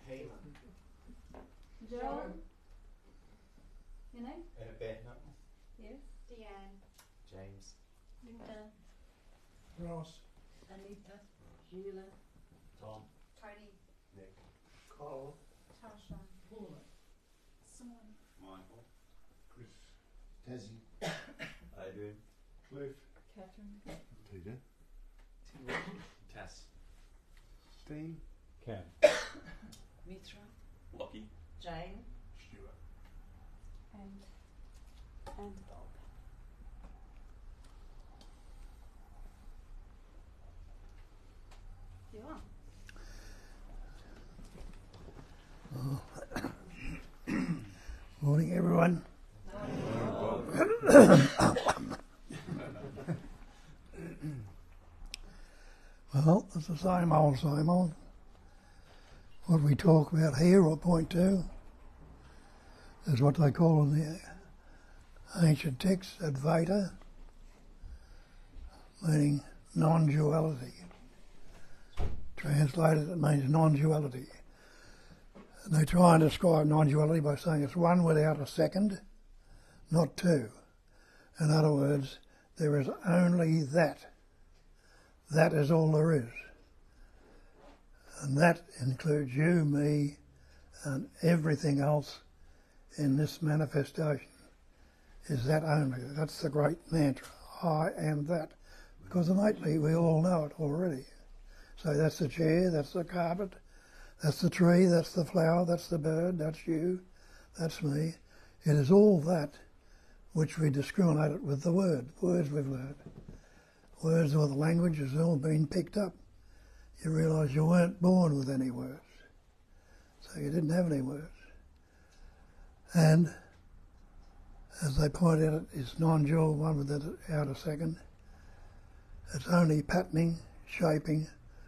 Healer. Joan? Your name? Annabeth. Yes. Deanne. James. Linda. Ross. Anita. Sheila. Tom. Tony. Nick. Carl. Tasha. Paula. Simone. Michael. Chris. Tassie. Adrian. Cliff. Catherine. Peter. Tass. Dean. Cam. Mitra. Lockie. Jane. Stuart. And Bob. You are. Morning, everyone. Well, it's the same old, same old. What we talk about here, or point to, is what they call in the ancient texts Advaita, meaning non-duality. Translated, it means non-duality. And they try and describe non-duality by saying it's one without a second, not two. In other words, there is only that. That is all there is. And that includes you, me, and everything else in this manifestation is that only. That's the great mantra. I am that. Because innately we all know it already. So that's the chair, that's the carpet, that's the tree, that's the flower, that's the bird, that's you, that's me. It is all that which we discriminate it with the words we've learned. Words or the language has all been picked up. You realise you weren't born with any words. So you didn't have any words. And as they point out, it's non-dual, one without a second. It's only patterning, shaping,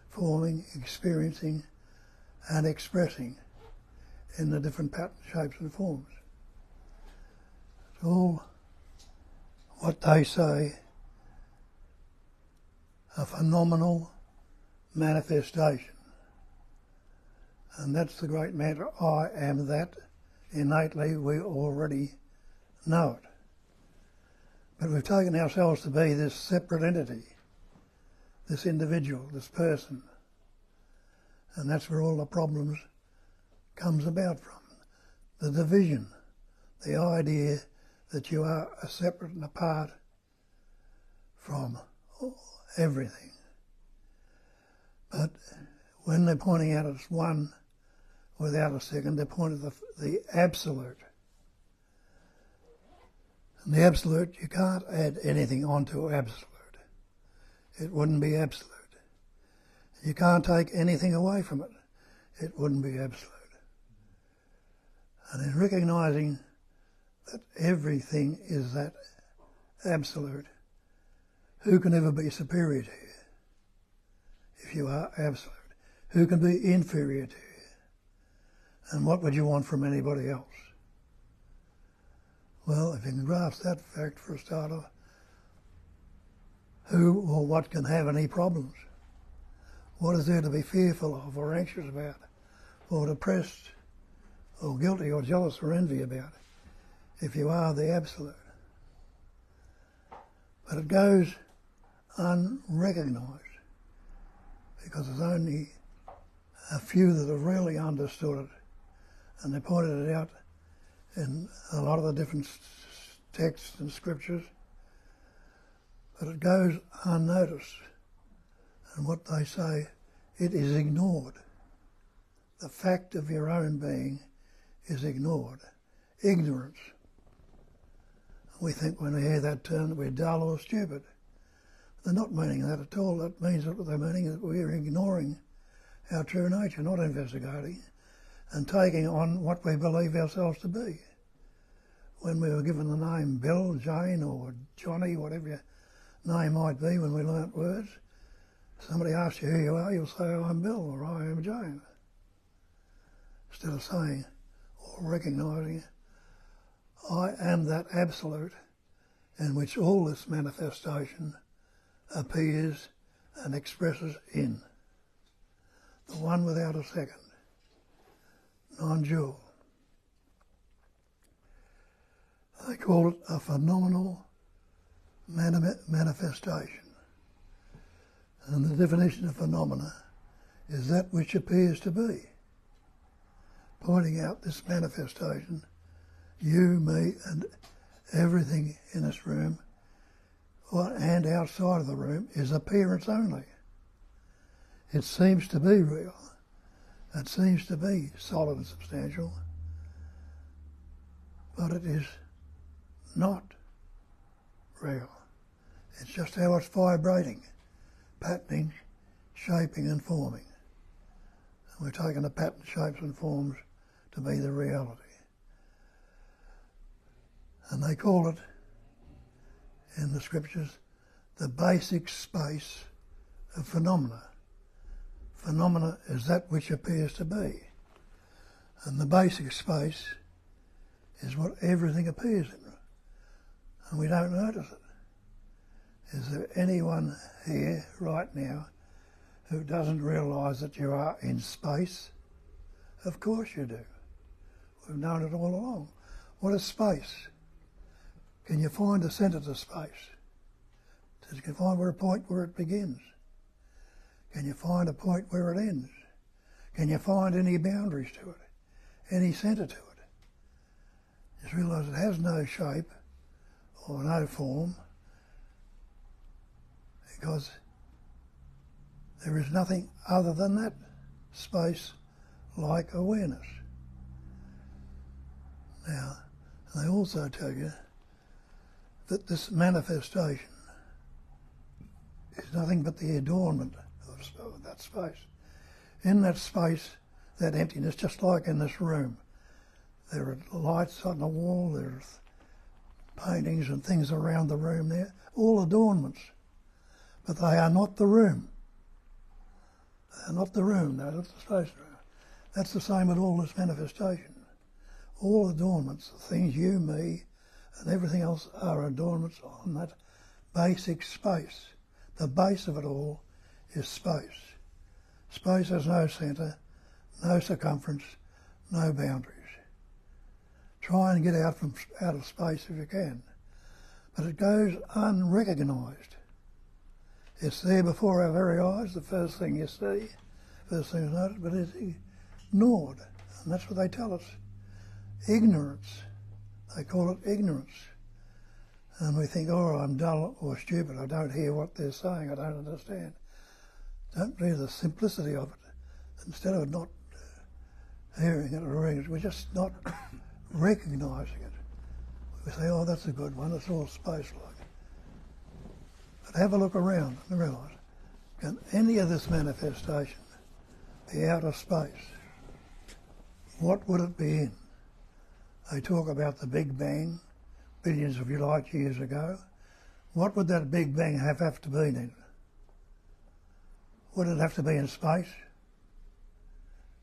forming, experiencing, and expressing in the different patterns, shapes and forms. It's all what they say a phenomenal manifestation. And that's the great mantra, I am that. Innately we already know it. But we've taken ourselves to be this separate entity, this individual, this person. And that's where all the problems comes about from. The division, the idea that you are a separate and apart from everything. But when they're pointing out it's one without a second, they're pointing at the absolute. And the absolute, you can't add anything onto absolute. It wouldn't be absolute. You can't take anything away from it. It wouldn't be absolute. And in recognising that everything is that absolute, who can ever be superior to you if you are absolute? Who can be inferior to you? And what would you want from anybody else? Well, if you can grasp that fact for a starter, who or what can have any problems? What is there to be fearful of or anxious about or depressed or guilty or jealous or envy about if you are the absolute? But it goes unrecognised because there's only a few that have really understood it, and they pointed it out in a lot of the different texts and scriptures, but it goes unnoticed. And what they say, it is ignored. The fact of your own being is ignored. Ignorance. We think when we hear that term that we're dull or stupid. They're not meaning that at all. That means that they're meaning that we're ignoring our true nature, not investigating, and taking on what we believe ourselves to be. When we were given the name Bill, Jane, or Johnny, whatever your name might be when we learnt words, somebody asks you who you are, you'll say, oh, I'm Bill, or I am Jane. Instead of saying or recognising, I am that absolute in which all this manifestation appears and expresses in. The one without a second. non-dual. They call it a phenomenal manifestation. And the definition of phenomena is that which appears to be, pointing out this manifestation, you, me, and everything in this room and outside of the room is appearance only. It seems to be real. It seems to be solid and substantial, but it is not real. It's just how it's vibrating, patterning, shaping and forming. And we're taking the pattern, shapes and forms to be the reality. And they call it, in the scriptures, the basic space of phenomena. Phenomena is that which appears to be. And the basic space is what everything appears in. And we don't notice it. Is there anyone here right now who doesn't realise that you are in space? Of course you do. We've known it all along. What is space? Can you find the centre to space? Can you find a point where it begins? Can you find a point where it ends? Can you find any boundaries to it? Any centre to it? Just realise it has no shape or no form, because there is nothing other than that space like awareness. Now, they also tell you that this manifestation is nothing but the adornment of that space. In that space, that emptiness, just like in this room, there are lights on the wall, there's paintings and things around the room there, all adornments. But they are not the room. They are not the room, they're not the space room. That's the same with all this manifestation. All adornments, the things you, me, and everything else are adornments on that basic space. The base of it all is space. Space has no centre, no circumference, no boundaries. Try and get out of space if you can. But it goes unrecognised. It's there before our very eyes, the first thing you see, first thing you notice, but it's ignored. And that's what they tell us. Ignorance. They call it ignorance. And we think, oh, I'm dull or stupid, I don't hear what they're saying, I don't understand. Don't read the simplicity of it. Instead of not hearing it or reading it, we're just not recognising it. We say, oh, that's a good one, it's all space-like. But have a look around and realise, can any of this manifestation be out of space? What would it be in? They talk about the Big Bang, billions of light years ago. What would that Big Bang have to be in? Would it have to be in space?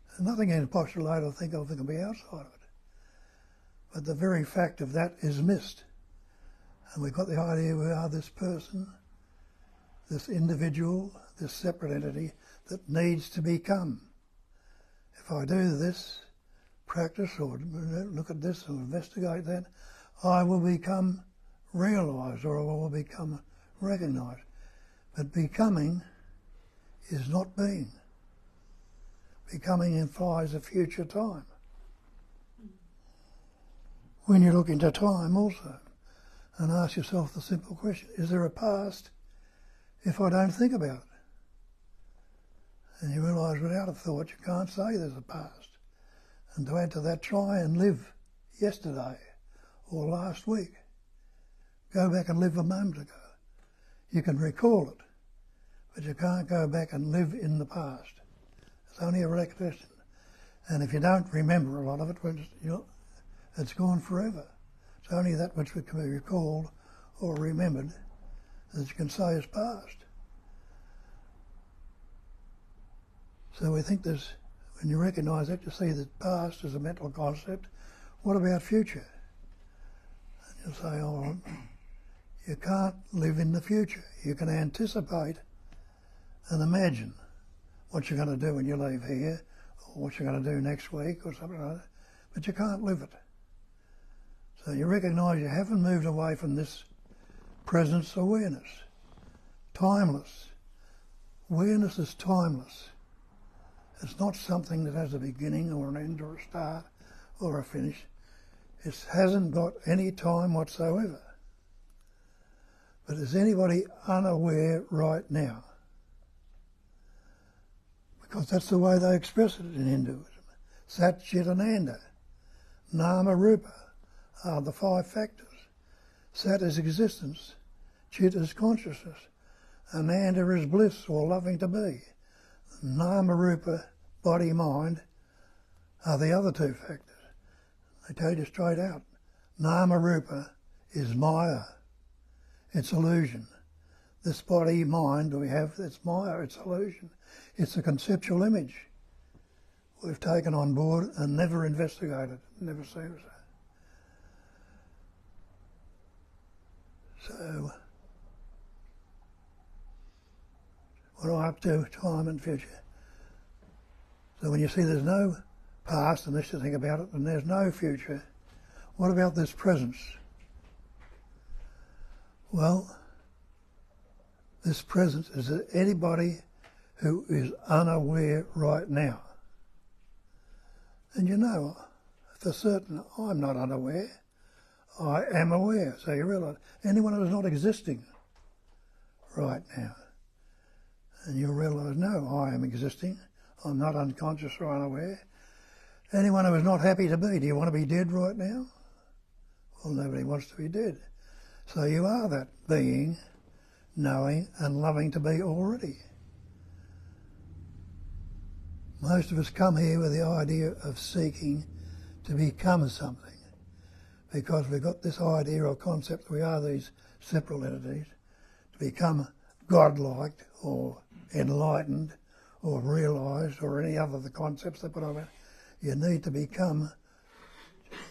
There's nothing in postulate or think of that can be outside of it. But the very fact of that is missed. And we've got the idea we are this person, this individual, this separate entity that needs to become. If I do this, practice or look at this or investigate that, I will become realised or I will become recognised. But becoming is not being. Becoming implies a future time. When you look into time also and ask yourself the simple question, is there a past if I don't think about it? And you realise without a thought you can't say there's a past. And to add to that, try and live yesterday or last week. Go back and live a moment ago. You can recall it, but you can't go back and live in the past. It's only a recollection. And if you don't remember a lot of it, it's gone forever. It's only that which can be recalled or remembered that you can say is past. So we think there's, when you recognise that, you see that past is a mental concept. What about future? And you'll say, oh, you can't live in the future. You can anticipate and imagine what you're going to do when you leave here or what you're going to do next week or something like that, but you can't live it. So you recognise you haven't moved away from this presence awareness. Timeless. Awareness is timeless. It's not something that has a beginning or an end or a start or a finish. It hasn't got any time whatsoever. But is anybody unaware right now? Because that's the way they express it in Hinduism. Sat, Chit and Anda. Nama, Rupa are the 5 factors. Sat is existence. Chit is consciousness. Ananda is bliss or loving to be. Nama, Rupa, body, mind are the other 2 factors. They tell you straight out. Nama, Rupa is Maya. It's illusion. This body, mind we have, it's Maya, it's illusion. It's a conceptual image we've taken on board and never investigated, never seen it. So, what are I up to? Time and future. So when you see there's no past, unless you think about it, and there's no future, what about this presence? Well, this presence is anybody who is unaware right now. And you know, for certain, I'm not unaware. I am aware. So you realise anyone who is not existing right now, and you realise, no, I am existing. I'm not unconscious or unaware. Anyone who is not happy to be, do you want to be dead right now? Well, nobody wants to be dead. So you are that being, knowing and loving to be already. Most of us come here with the idea of seeking to become something, because we've got this idea or concept that we are these separate entities, to become godlike or enlightened or realised or any other of the concepts they put on it. You need to become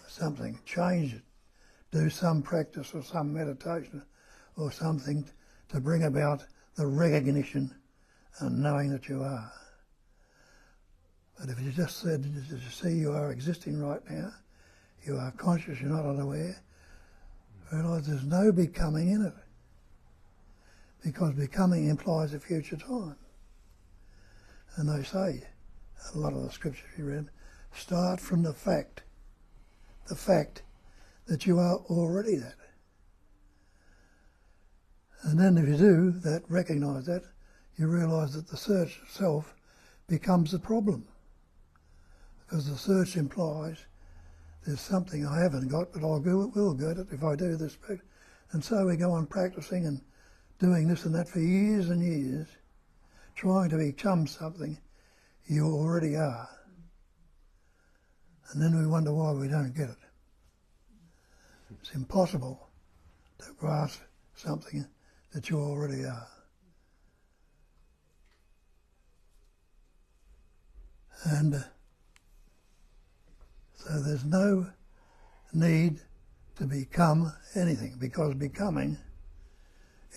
something, change it, do some practice or some meditation or something to bring about the recognition and knowing that you are. But if you just said, you see you are existing right now, you are conscious, you're not unaware, realise there's no becoming in it. Because becoming implies a future time. And they say, a lot of the scriptures you read, start from the fact that you are already that. And then if you do that, recognise that, you realise that the search itself becomes the problem. Because the search implies there's something I haven't got, but I will get it if I do this. And so we go on practising and doing this and that for years and years, trying to become something you already are. And then we wonder why we don't get it. It's impossible to grasp something that you already are. And so there's no need to become anything, because becoming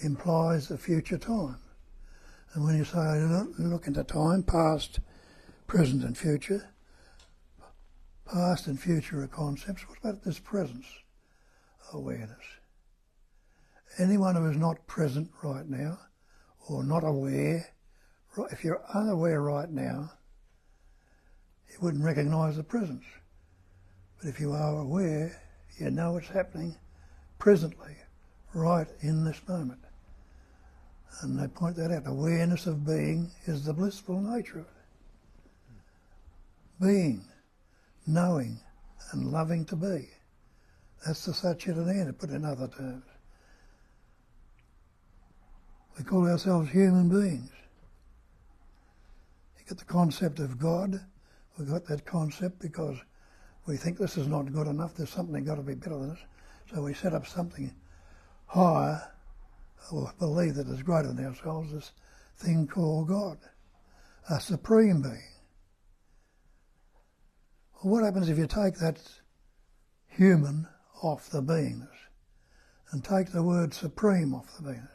implies a future time. And when you say look into time, past, present and future, past and future are concepts. What about this presence awareness? Anyone who is not present right now or not aware, if you're unaware right now, you wouldn't recognise the presence. But if you are aware, you know it's happening presently, right in this moment. And they point that out. Awareness of being is the blissful nature of it. Being, knowing and loving to be. That's the Satchitananda, put in other terms. We call ourselves human beings. You get the concept of God. We've got that concept because we think this is not good enough, there's something got to be better than this. So we set up something higher, or believe that is greater than ourselves, this thing called God, a supreme being. Well, what happens if you take that human off the beingness and take the word supreme off the beingness?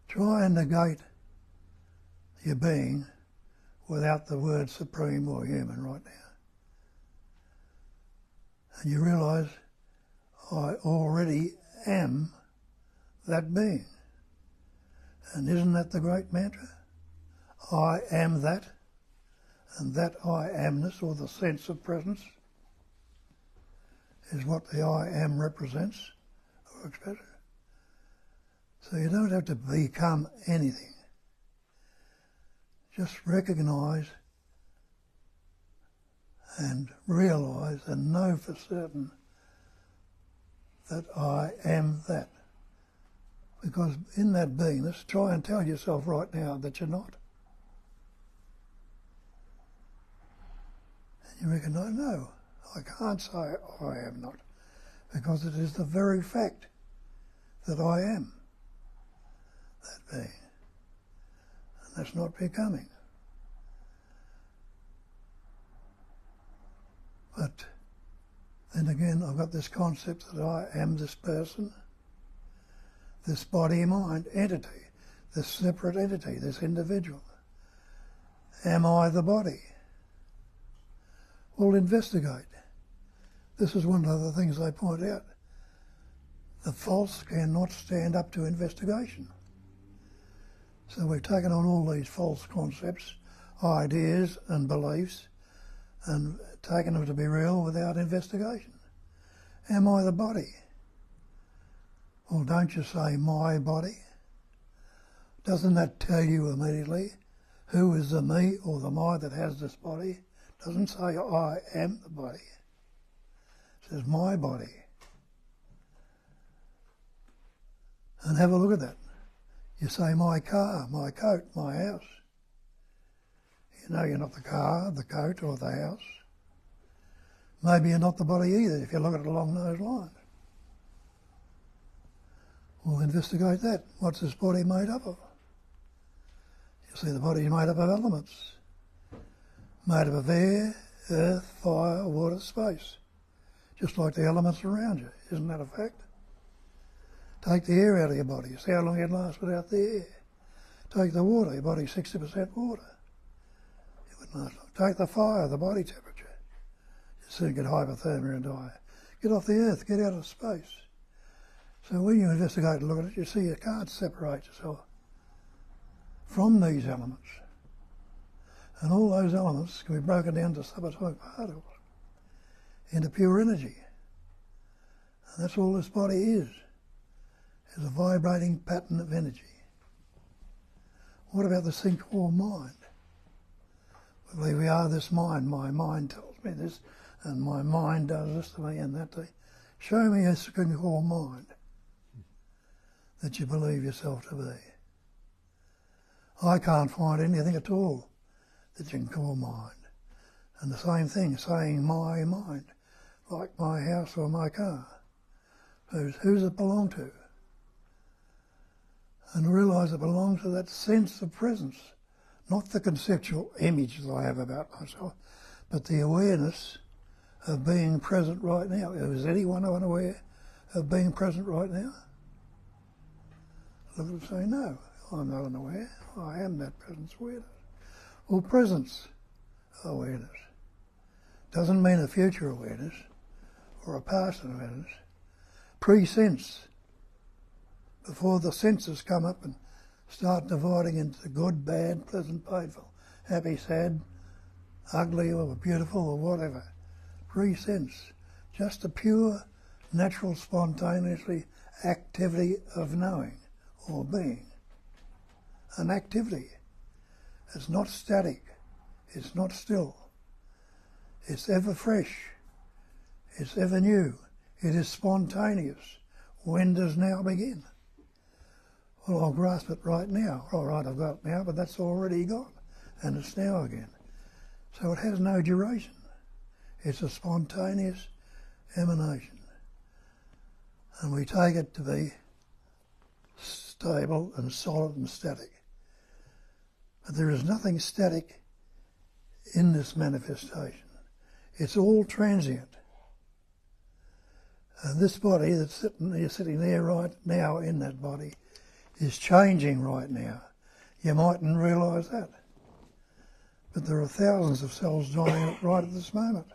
Try and negate your being without the word supreme or human right now. And you realise I already am that being. And isn't that the great mantra? I am that, and that I amness, or the sense of presence, is what the I am represents or expresses. So you don't have to become anything. Just recognise and realise and know for certain that I am that. Because in that beingness, try and tell yourself right now that you're not. And you recognise, no, I can't say I am not, because it is the very fact that I am that being. And that's not becoming. But then again, I've got this concept that I am this person, this body-mind entity, this separate entity, this individual. Am I the body? Well, investigate. This is one of the things they point out. The false cannot stand up to investigation. So we've taken on all these false concepts, ideas and beliefs, and taken them to be real without investigation. Am I the body? Well, don't you say my body? Doesn't that tell you immediately who is the me or the my that has this body? Doesn't say I am the body. It says my body. And have a look at that. You say my car, my coat, my house. You know you're not the car, the coat or the house. Maybe you're not the body either if you look at it along those lines. We'll investigate that. What's this body made up of? You see the body is made up of elements. Made up of air, earth, fire, water, space. Just like the elements around you. Isn't that a fact? Take the air out of your body. See how long you'd last without the air. Take the water. Your body's 60% water. It wouldn't last long. Take the fire, the body temperature. You soon get hypothermia and die. Get off the earth. Get out of space. So when you investigate and look at it, you see you can't separate yourself from these elements. And all those elements can be broken down to subatomic particles, into pure energy. And that's all this body is a vibrating pattern of energy. What about the thing called mind? We believe we are this mind. My mind tells me this, and my mind does this to me and that to me. Show me a thing called mind that you believe yourself to be. I can't find anything at all that you can call mind. And the same thing, saying my mind, like my house or my car. Who's it belong to? And realise it belongs to that sense of presence, not the conceptual image that I have about myself, but the awareness of being present right now. Is anyone unaware of being present right now? Look and say, no, I'm not unaware. I am that presence awareness. Well, presence awareness doesn't mean a future awareness or a past awareness. Pre-sense, before the senses come up and start dividing into good, bad, pleasant, painful, happy, sad, ugly or beautiful or whatever. Pre-sense, just a pure, natural, spontaneously activity of knowing or being. An activity. It's not static. It's not still. It's ever fresh. It's ever new. It is spontaneous. When does now begin? Well, I'll grasp it right now. All right, I've got it now, but that's already gone, and it's now again. So it has no duration. It's a spontaneous emanation. And we take it to be stable and solid and static. But there is nothing static in this manifestation. It's all transient. And this body that's sitting there right now in that body is changing right now. You mightn't realise that. But there are thousands of cells dying right at this moment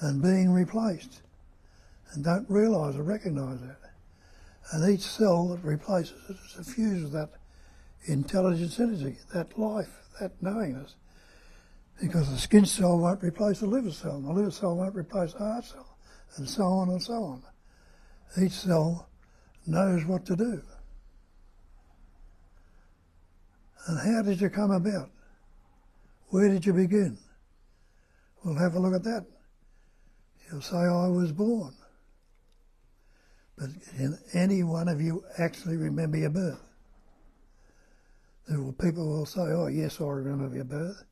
and being replaced, and don't realise or recognise that. And each cell that replaces it is infused with that intelligence energy, that life, that knowingness. Because the skin cell won't replace the liver cell, and the liver cell won't replace the heart cell, and so on and so on. Each cell knows what to do. And how did you come about? Where did you begin? Well, have a look at that. You'll say, I was born. But can any one of you actually remember your birth? There will people who will say, oh yes, I remember your birth.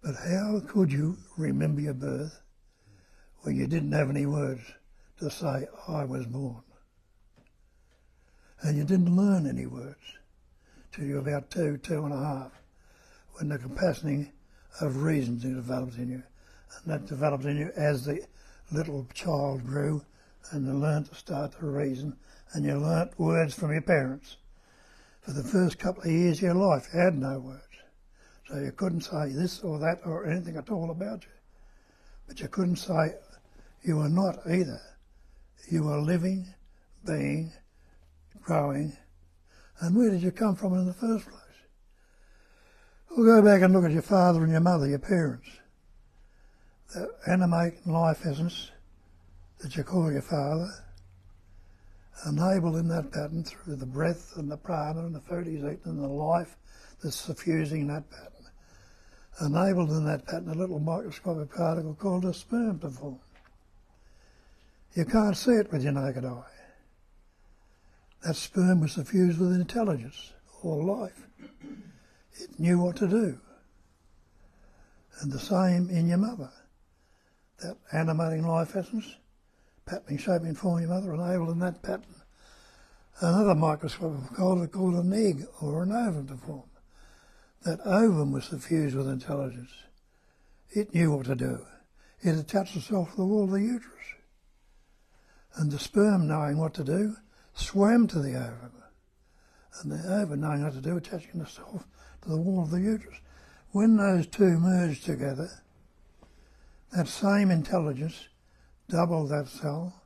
But how could you remember your birth when you didn't have any words to say, I was born? And you didn't learn any words till you were about 2.5, when the capacity of reasoning developed in you. And that developed in you as the little child grew and you learned to start to reason, and you learnt words from your parents. For the first couple of years of your life, you had no words. So you couldn't say this or that or anything at all about you. But you couldn't say you were not either. You were living, being, growing. And where did you come from in the first place? Well, go back and look at your father and your mother, your parents. The animate life essence that you call your father, enabled in that pattern through the breath and the prana and the food he's eaten and the life that's suffusing that pattern, enabled in that pattern a little microscopic particle called a sperm to form. You can't see it with your naked eye. That sperm was suffused with intelligence or life. It knew what to do. And the same in your mother. That animating life essence, patterning, shaping, forming your mother, enabled in that pattern another microscopic called an egg or an ovum to form. That ovum was suffused with intelligence. It knew what to do. It attached itself to the wall of the uterus. And the sperm, knowing what to do, swam to the ovum. And the ovum, knowing what to do, attaching itself to the wall of the uterus. When those two merged together, that same intelligence doubled that cell,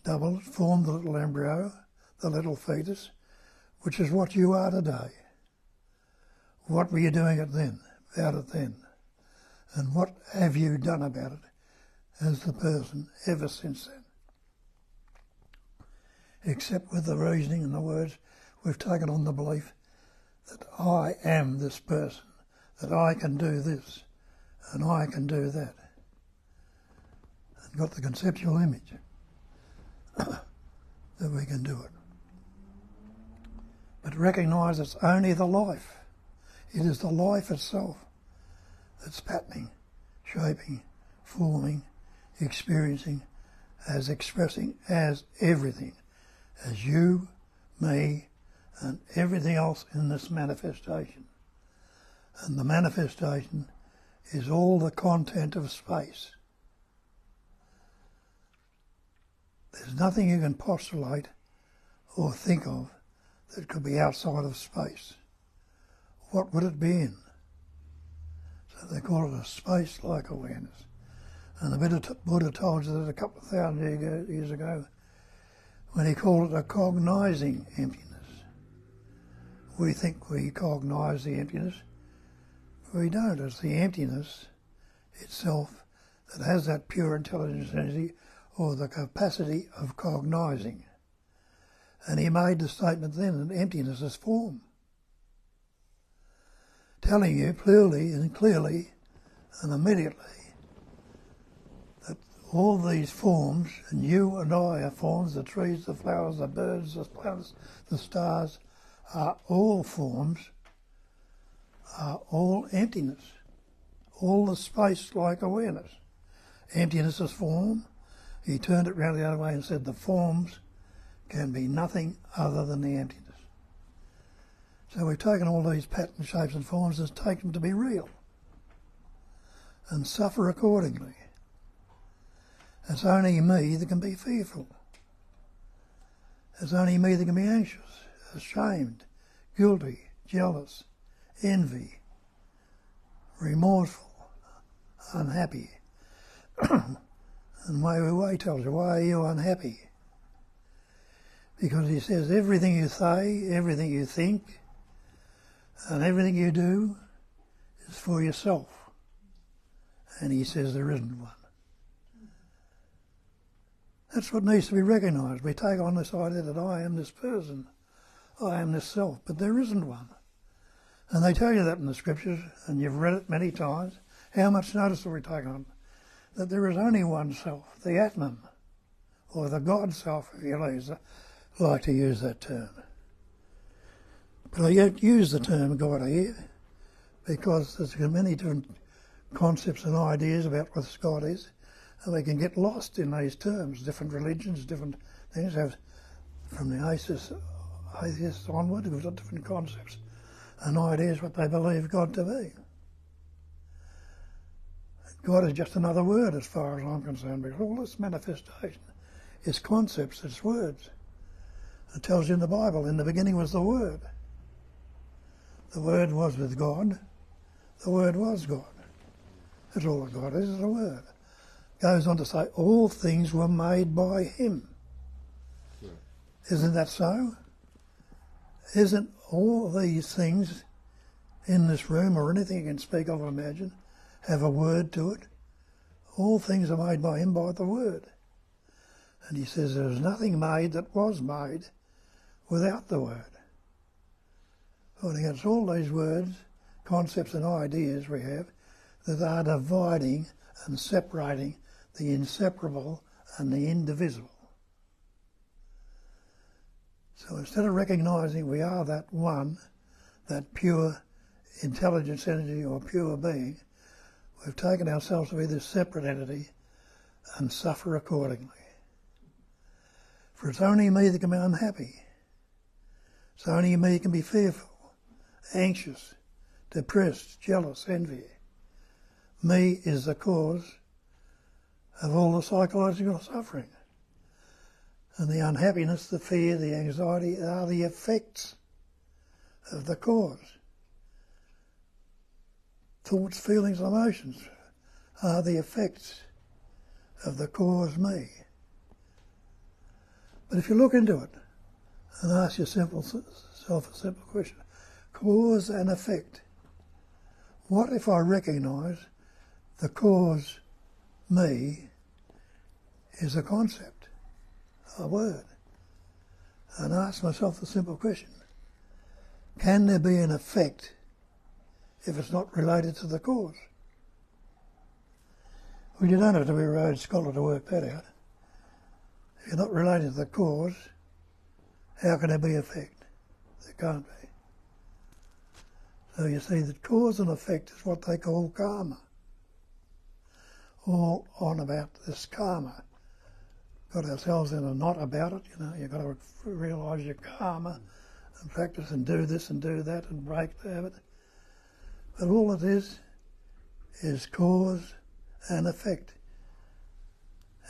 formed the little embryo, the little fetus, which is what you are today. What were you doing about it then? And what have you done about it as the person ever since then? Except with the reasoning and the words, we've taken on the belief that I am this person, that I can do this, and I can do that. And got the conceptual image that we can do it. But recognise it's only the life. It is the life itself that's patterning, shaping, forming, experiencing, as expressing as everything, as you, me, and everything else in this manifestation. And the manifestation is all the content of space. There's nothing you can postulate or think of that could be outside of space. What would it be in? So they call it a space-like awareness. And the Buddha told you that a couple of thousand years ago when he called it a cognizing emptiness. We think we cognize the emptiness. We don't. It's the emptiness itself that has that pure intelligence energy or the capacity of cognizing. And he made the statement then that emptiness is form. Telling you clearly and immediately that all these forms, and you and I are forms, the trees, the flowers, the birds, the planets, the stars, are all forms, are all emptiness, all the space-like awareness. Emptiness is form. He turned it round the other way and said the forms can be nothing other than the emptiness. So we've taken all these patterns, shapes and forms and taken them to be real and suffer accordingly. It's only me that can be fearful. It's only me that can be anxious, ashamed, guilty, jealous, envy, remorseful, unhappy. And Wei Wu Wei tells you, why are you unhappy? Because he says everything you say, everything you think, and everything you do is for yourself. And he says there isn't one. That's what needs to be recognised. We take on this idea that I am this person, I am this self, but there isn't one. And they tell you that in the scriptures, and you've read it many times. How much notice have we taken on? That there is only one self, the Atman, or the God self, if you like to use that term. But I don't use the term God here, because there's many different concepts and ideas about what God is, and we can get lost in these terms. Different religions, different things have, from the atheists onward, we've got different concepts and ideas what they believe God to be. God is just another word as far as I'm concerned, because all this manifestation is concepts, it's words. It tells you in the Bible, in the beginning was the Word. The Word was with God. The Word was God. That's all that God is a word. Goes on to say, all things were made by Him. Yeah. Isn't that so? Isn't all these things in this room, or anything you can speak of or imagine, have a word to it? All things are made by Him by the Word. And he says there is nothing made that was made without the Word. Well, against all these words, concepts and ideas we have that are dividing and separating the inseparable and the indivisible. So instead of recognising we are that one, that pure intelligence energy or pure being, we've taken ourselves to be this separate entity and suffer accordingly. For it's only me that can be unhappy. It's only me that can be fearful, anxious, depressed, jealous, envy. Me is the cause of all the psychological suffering. And the unhappiness, the fear, the anxiety are the effects of the cause. Thoughts, feelings, emotions are the effects of the cause me. But if you look into it and ask yourself a simple question, cause and effect, what if I recognise the cause me is a concept, a word, and ask myself the simple question, can there be an effect if it's not related to the cause? Well, you don't have to be a Rhodes Scholar to work that out. If you're not related to the cause, how can there be effect? There can't be. So you see that cause and effect is what they call karma. All on about this karma. Got ourselves in a knot about it, you've got to realise your karma and practice and do this and do that and break the habit. But all it is cause and effect.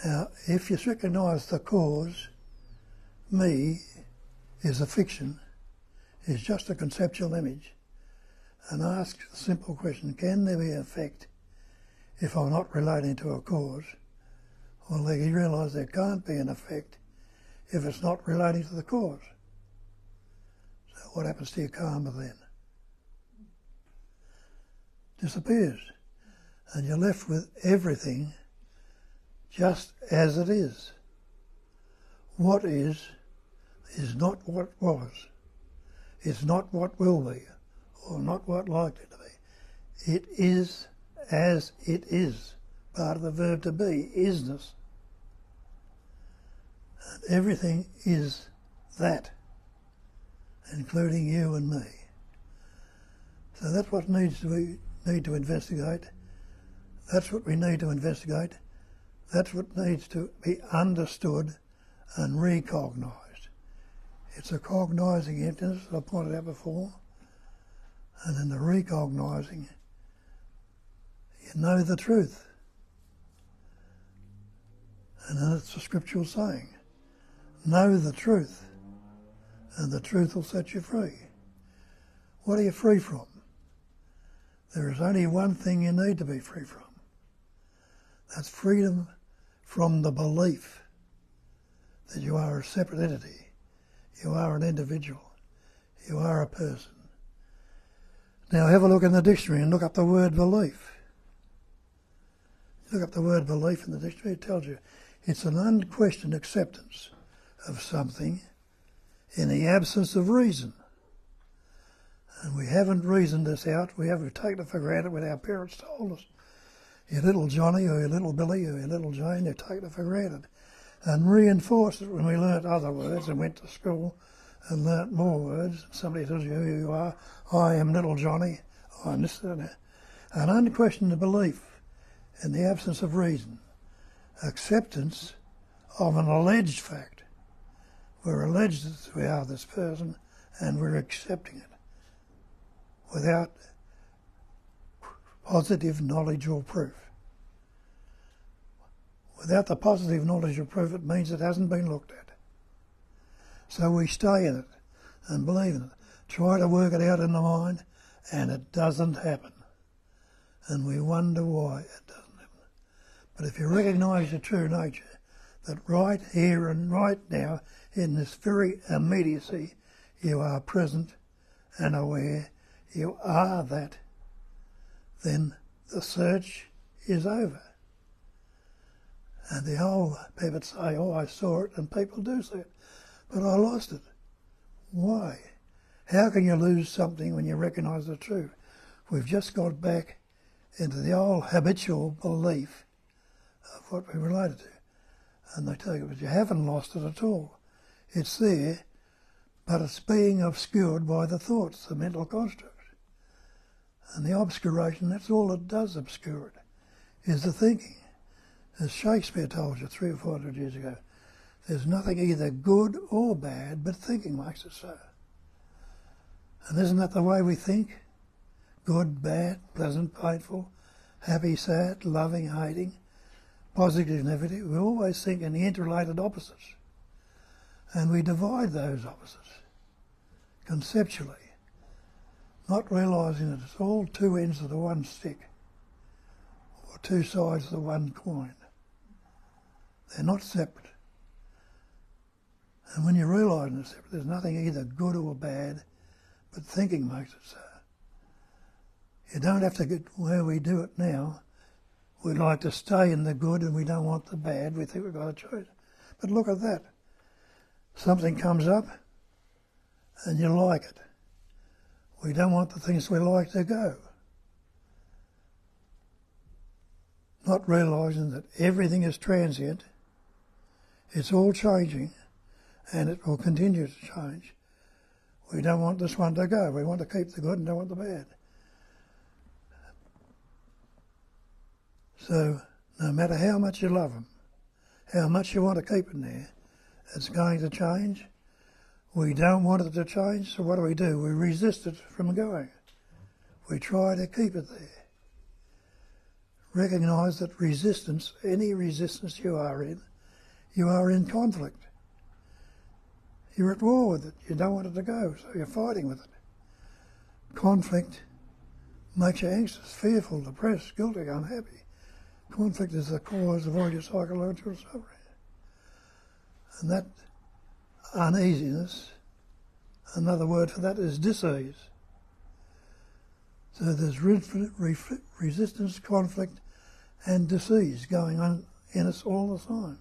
Now, if you recognise the cause, me is a fiction, is just a conceptual image, and ask the simple question, can there be effect if I'm not relating to a cause? Well, then you realise there can't be an effect if it's not relating to the cause. So what happens to your karma then? Disappears. And you're left with everything just as it is. What is not what was. It's not what will be, or not what likely to be. It is as it is. Part of the verb to be, isness. And everything is that, including you and me. So that's what need to investigate. That's what we need to investigate. That's what needs to be understood and recognised. It's a cognising emptiness, as I pointed out before, and in the recognising, you know the truth. And then it's a scriptural saying, know the truth, and the truth will set you free. What are you free from? there is only one thing you need to be free from. That's freedom from the belief that you are a separate entity, you are an individual, you are a person. Now have a look in the dictionary and look up the word belief. Look up the word belief in the dictionary, it tells you it's an unquestioned acceptance of something in the absence of reason. And we haven't reasoned this out, we haven't taken it for granted when our parents told us, your little Johnny or your little Billy or your little Jane, they've taken it for granted. And reinforced it when we learnt other words and went to school and learnt more words. Somebody tells you who you are. I am little Johnny. I'm this and that. An unquestioned belief in the absence of reason. Acceptance of an alleged fact. We're alleged that we are this person and we're accepting it without positive knowledge or proof. Without the positive knowledge or proof, it means it hasn't been looked at. So we stay in it and believe in it. Try to work it out in the mind, and it doesn't happen. And we wonder why it doesn't happen. But if you recognise your true nature, that right here and right now, in this very immediacy, you are present and aware, you are that, then the search is over. And the old people say, oh, I saw it, and people do see it, but I lost it. Why? How can you lose something when you recognise the truth? We've just got back into the old habitual belief of what we related to. And they tell you, but you haven't lost it at all. It's there, but it's being obscured by the thoughts, the mental constructs. And the obscuration, that's all it does obscure it, is the thinking. As Shakespeare told you 300 or 400 years ago, there's nothing either good or bad, but thinking makes it so. And isn't that the way we think? Good, bad, pleasant, painful, happy, sad, loving, hating, positive, negative. We always think in the interrelated opposites. And we divide those opposites conceptually, not realising that it's all two ends of the one stick, or two sides of the one coin. They're not separate. And when you realise they're separate, there's nothing either good or bad, but thinking makes it so. You don't have to get where we do it now. We like to stay in the good and we don't want the bad. We think we've got a choice. But look at that. Something comes up and you like it. We don't want the things we like to go. Not realising that everything is transient, it's all changing, and it will continue to change. We don't want this one to go. We want to keep the good and don't want the bad. So, no matter how much you love them, how much you want to keep it there, it's going to change. We don't want it to change, so what do? We resist it from going. We try to keep it there. Recognise that resistance, any resistance you are in conflict. You're at war with it. You don't want it to go, so you're fighting with it. Conflict makes you anxious, fearful, depressed, guilty, unhappy. Conflict is the cause of all your psychological suffering. And that uneasiness, another word for that is dis-ease. So there's resistance, conflict, and dis-ease going on in us all the time.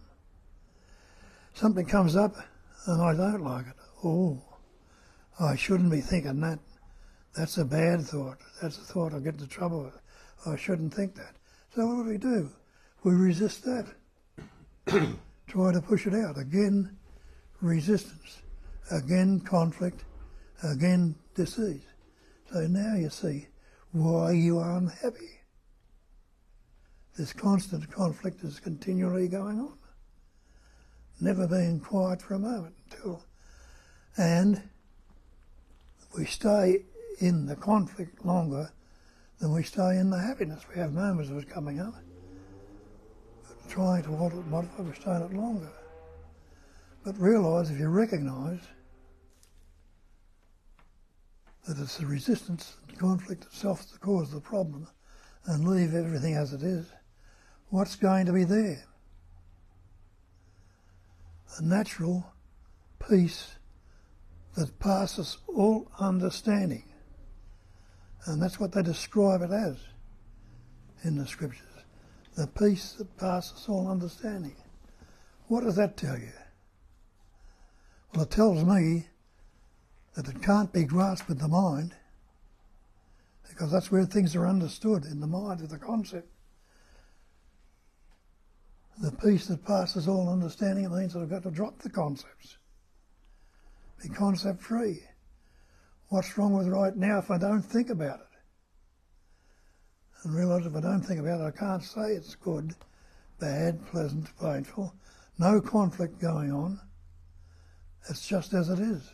Something comes up and I don't like it. Oh, I shouldn't be thinking that. That's a bad thought. That's a thought I'll get into trouble with. I shouldn't think that. So what do? We resist that. Try to push it out. Again, resistance. Again, conflict. Again, dis-ease. So now you see why you are unhappy. This constant conflict is continually going on. Never being quiet for a moment and we stay in the conflict longer than we stay in the happiness. We have moments of it coming up, but trying to modify, we stay in it longer. But realise, if you recognise that it's the resistance and conflict itself that's the cause of the problem, and leave everything as it is, what's going to be there? The natural peace that passes all understanding. And that's what they describe it as in the scriptures. The peace that passes all understanding. What does that tell you? Well, it tells me that it can't be grasped with the mind, because that's where things are understood, in the mind of the concept. The peace that passes all understanding means that I've got to drop the concepts. Be concept free. What's wrong with right now if I don't think about it? And realise if I don't think about it, I can't say it's good, bad, pleasant, painful. No conflict going on. It's just as it is.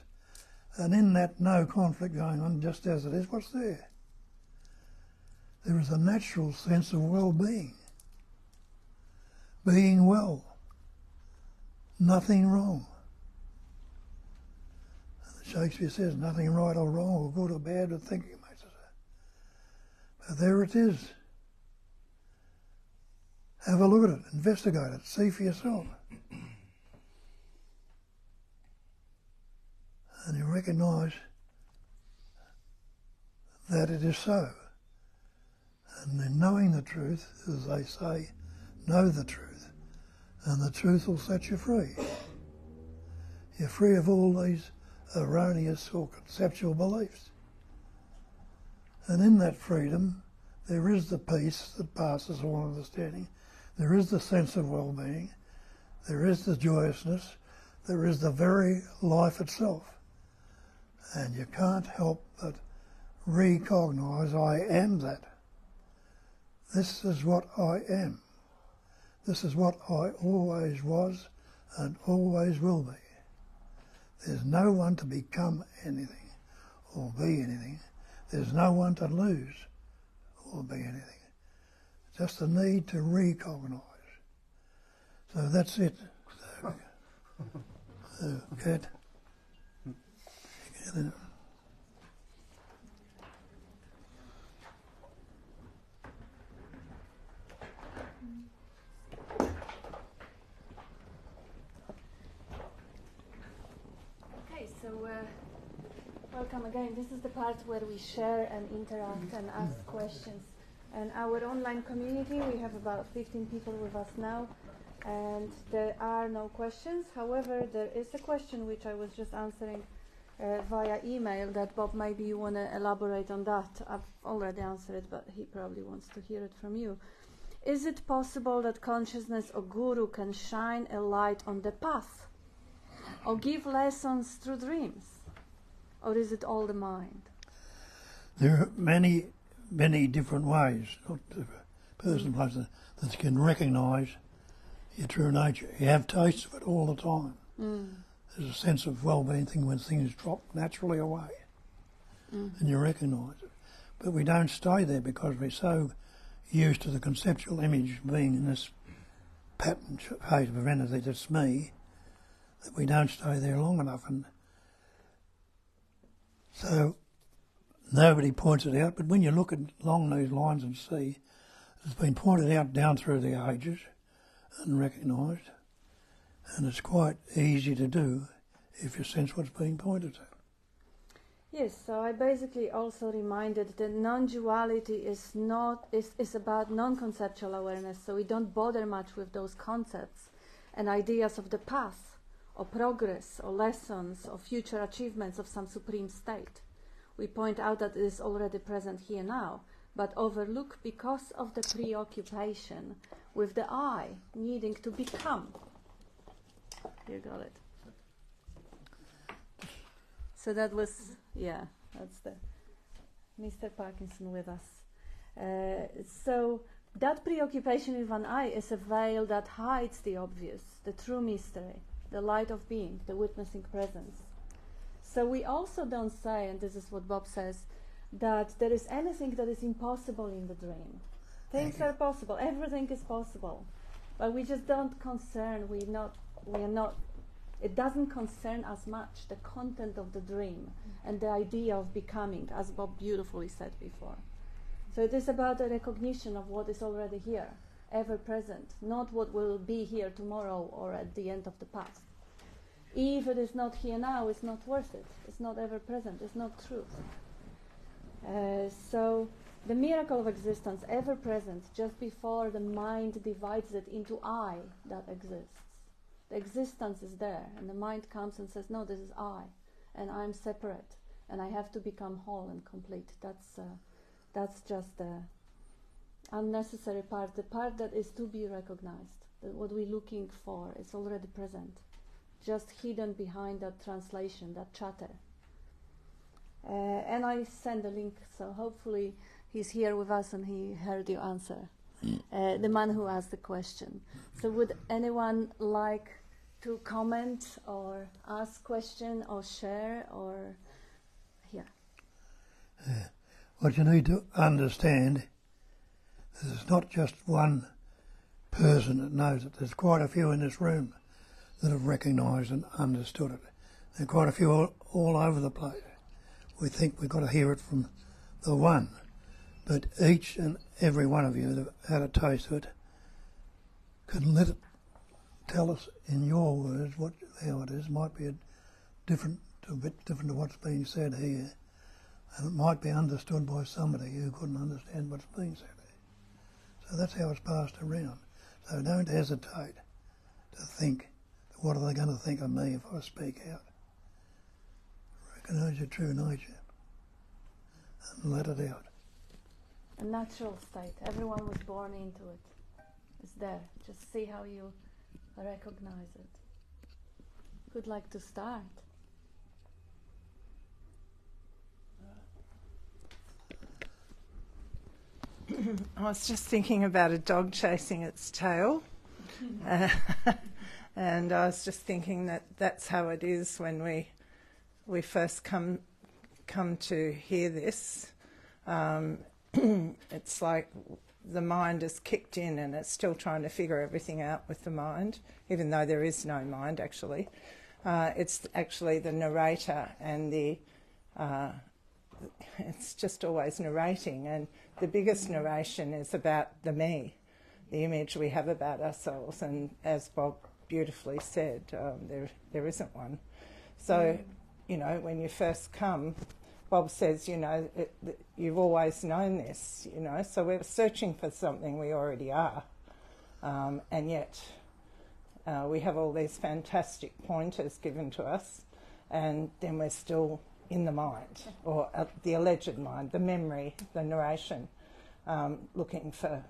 And in that no conflict going on, just as it is, what's there? There is a natural sense of well-being. Being well. Nothing wrong. And Shakespeare says, nothing right or wrong or good or bad or thinking makes it. But there it is. Have a look at it, investigate it, see for yourself. And you recognise that it is so. And in knowing the truth, as they say, know the truth, and the truth will set you free. You're free of all these erroneous or conceptual beliefs. And in that freedom, there is the peace that passes all understanding. There is the sense of well-being. There is the joyousness. There is the very life itself. And you can't help but recognise I am that. This is what I am. This is what I always was and always will be. There's no one to become anything or be anything. There's no one to lose or be anything. Just the need to recognise. So that's it. So, Kat. Okay, so welcome again. This is the part where we share and interact and ask questions. And our online community, we have about 15 people with us now, and there are no questions. However, there is a question which I was just answering via email that, Bob, maybe you want to elaborate on that. I've already answered it, but he probably wants to hear it from you. Is it possible that consciousness or guru can shine a light on the path or give lessons through dreams? Or is it all the mind? There are many different ways, not the person place that can recognise your true nature. You have tastes of it all the time. There's a sense of well-being thing when things drop naturally away, and you recognise it. But we don't stay there because we're so used to the conceptual image being in this pattern phase of entity that's me, that we don't stay there long enough. And so nobody points it out, but when you look at along these lines and see, it's been pointed out down through the ages and recognised, and it's quite easy to do if you sense what's being pointed at. Yes, so I basically also reminded that non-duality is about non-conceptual awareness, so we don't bother much with those concepts and ideas of the path, or progress, or lessons, or future achievements of some supreme state. We point out that it is already present here now, but overlook because of the preoccupation with the I needing to become. You got it. So that was, yeah, that's the Mr. Parkinson with us. So that preoccupation with an I is a veil that hides the obvious, the true mystery, the light of being, the witnessing presence. So we also don't say, and this is what Bob says, that there is anything that is impossible in the dream. Things are possible, everything is possible, but we just don't concern. We are not It doesn't concern us much, the content of the dream and the idea of becoming, as Bob beautifully said before. So it is about the recognition of what is already here, ever present, not what will be here tomorrow or at the end of the past. If it is not here now, it's not worth it. It's not ever present. It's not truth. So the miracle of existence, ever present, just before the mind divides it into I that exists. The existence is there, and the mind comes and says, no, this is I, and I'm separate, and I have to become whole and complete. That's just the unnecessary part, the part that is to be recognized. That what we're looking for is already present, just hidden behind that translation, that chatter. And I send a link, so hopefully he's here with us and he heard your answer. The man who asked the question. So would anyone like to comment or ask question or share or here? What you need to understand is it's not just one person that knows it. There's quite a few in this room that have recognised and understood it. There are quite a few all over the place. We think we've got to hear it from the one. But each and every one of you that have had a taste of it can let it tell us in your words how it is. Might be a bit different to what's being said here. And it might be understood by somebody who couldn't understand what's being said here. So that's how it's passed around. So don't hesitate to think, what are they going to think of me if I speak out? Recognise your true nature and let it out. A natural state. Everyone was born into it. It's there. Just see how you recognize it. Who'd like to start? I was just thinking about a dog chasing its tail. And I was just thinking that that's how it is when we first come to hear this. It's like the mind is kicked in and it's still trying to figure everything out with the mind, even though there is no mind actually. It's actually the narrator and it's just always narrating, and the biggest narration is about the me, the image we have about ourselves, and as Bob beautifully said, there isn't one. So, when you first come, Bob says, you've always known this, so we're searching for something we already are, and yet we have all these fantastic pointers given to us, and then we're still in the mind, or the alleged mind, the memory, the narration, looking for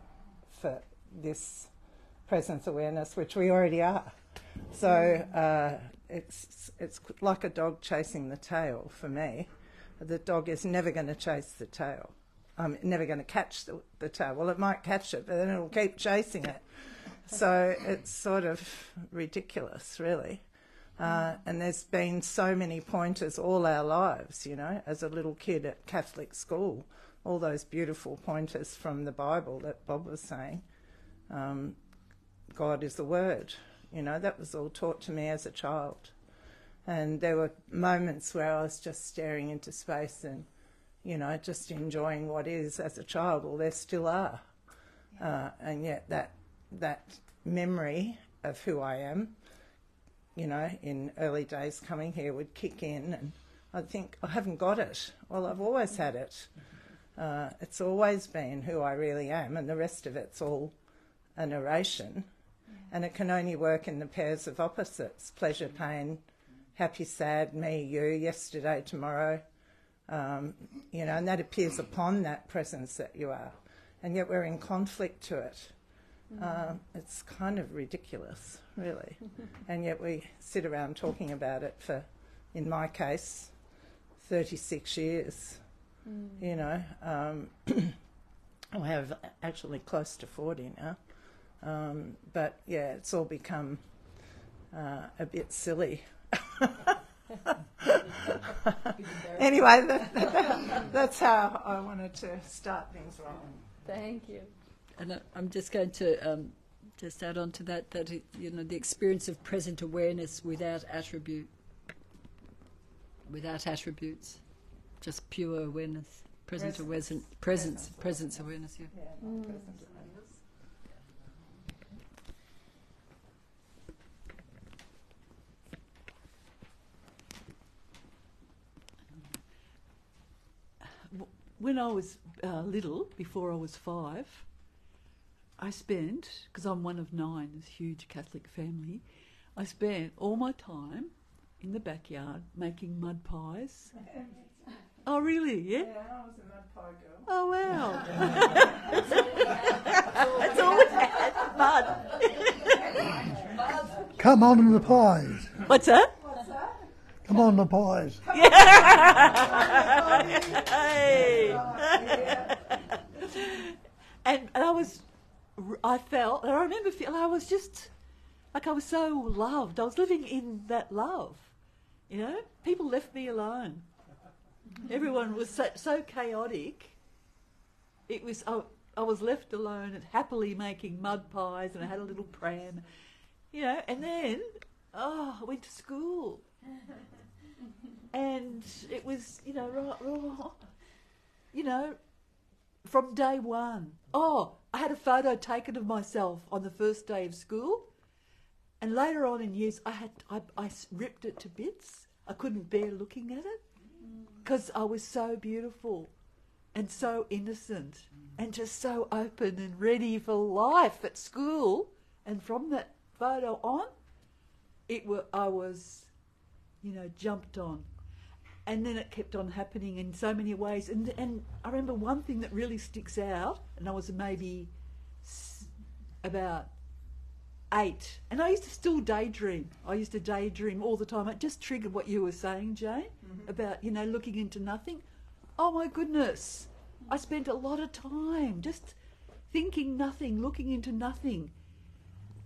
this presence awareness, which we already are. So it's like a dog chasing the tail for me. The dog is never going to chase the tail. Never going to catch the tail. Well, it might catch it, but then it'll keep chasing it. So it's sort of ridiculous, really. And there's been so many pointers all our lives, as a little kid at Catholic school, all those beautiful pointers from the Bible that Bob was saying. God is the Word, that was all taught to me as a child. And there were moments where I was just staring into space and, just enjoying what is as a child. Well, there still are. And yet that memory of who I am, in early days coming here would kick in, and I'd think, I haven't got it. Well, I've always had it. It's always been who I really am, and the rest of it's all a narration. And it can only work in the pairs of opposites, pleasure, pain, happy, sad, me, you, yesterday, tomorrow, and that appears upon that presence that you are. And yet we're in conflict to it. It's kind of ridiculous, really. And yet we sit around talking about it for, in my case, 36 years. I have actually close to 40 now. But yeah, it's all become a bit silly. Anyway, that's how I wanted to start things off. Thank you. And I'm just going to just add on to that, the experience of present awareness without attributes, just pure awareness, presence awareness, yeah. When I was little, before I was 5, I spent, because I'm one of 9, this huge Catholic family, I spent all my time in the backyard making mud pies. Oh, really? Yeah? Yeah, I was a mud pie girl. Oh, wow. That's all we had, mud. Come on to the pies. What's that? Come on the pies. Hey. And I remember feeling, I was just, like I was so loved. I was living in that love, you know. People left me alone. Everyone was so chaotic. It was, I was left alone and happily making mud pies, and I had a little pram, you know, and then, I went to school. And it was, you know, from day one. I had a photo taken of myself on the first day of school, and later on in years, I ripped it to bits. I couldn't bear looking at it because I was so beautiful and so innocent and just so open and ready for life at school. And from that photo on, I was, you know, jumped on. And then it kept on happening in so many ways. And I remember one thing that really sticks out, and I was maybe about 8. And I used to still daydream. I used to daydream all the time. It just triggered what you were saying, Jane, about, you know, looking into nothing. Oh, my goodness. I spent a lot of time just thinking nothing, looking into nothing.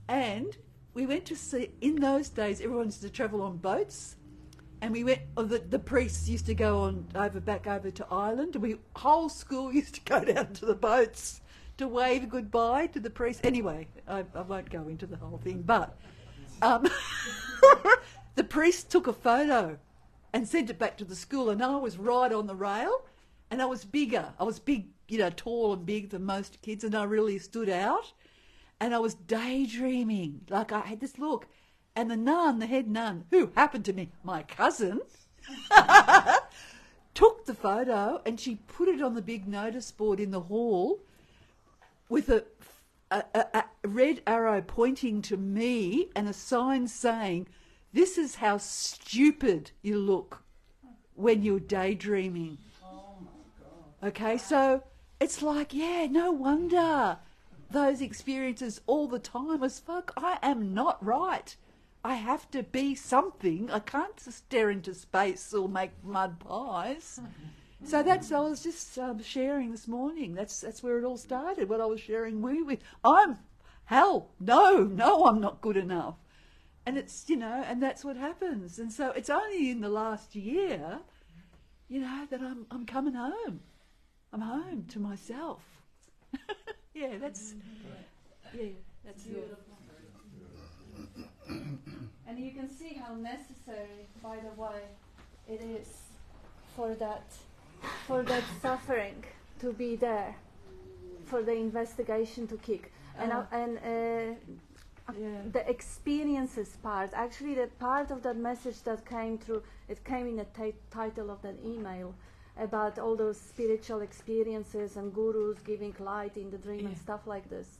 And we went to see, in those days, everyone used to travel on boats. And we went, the priests used to go back over to Ireland, and whole school used to go down to the boats to wave goodbye to the priests. Anyway, I won't go into the whole thing, but the priest took a photo and sent it back to the school, and I was right on the rail, and I was bigger. I was big, you know, tall and big than most kids, and I really stood out, and I was daydreaming, like I had this look. And the head nun, who happened to be my cousin, took the photo and she put it on the big notice board in the hall with a red arrow pointing to me and a sign saying, "This is how stupid you look when you're daydreaming." Oh my God. Okay, so it's like, yeah, no wonder those experiences all the time as fuck. I am not right. I have to be something. I can't just stare into space or make mud pies. So I was just sharing this morning. That's where it all started. What I was sharing with. I'm not good enough. And it's, you know, and that's what happens. And so it's only in the last year, you know, that I'm coming home. I'm home to myself. That's beautiful. And you can see how necessary, by the way, it is for that suffering to be there, for the investigation to kick, the experiences part. Actually, the part of that message that came through, it came in the title of that email about all those spiritual experiences and gurus giving light in the dream and stuff like this.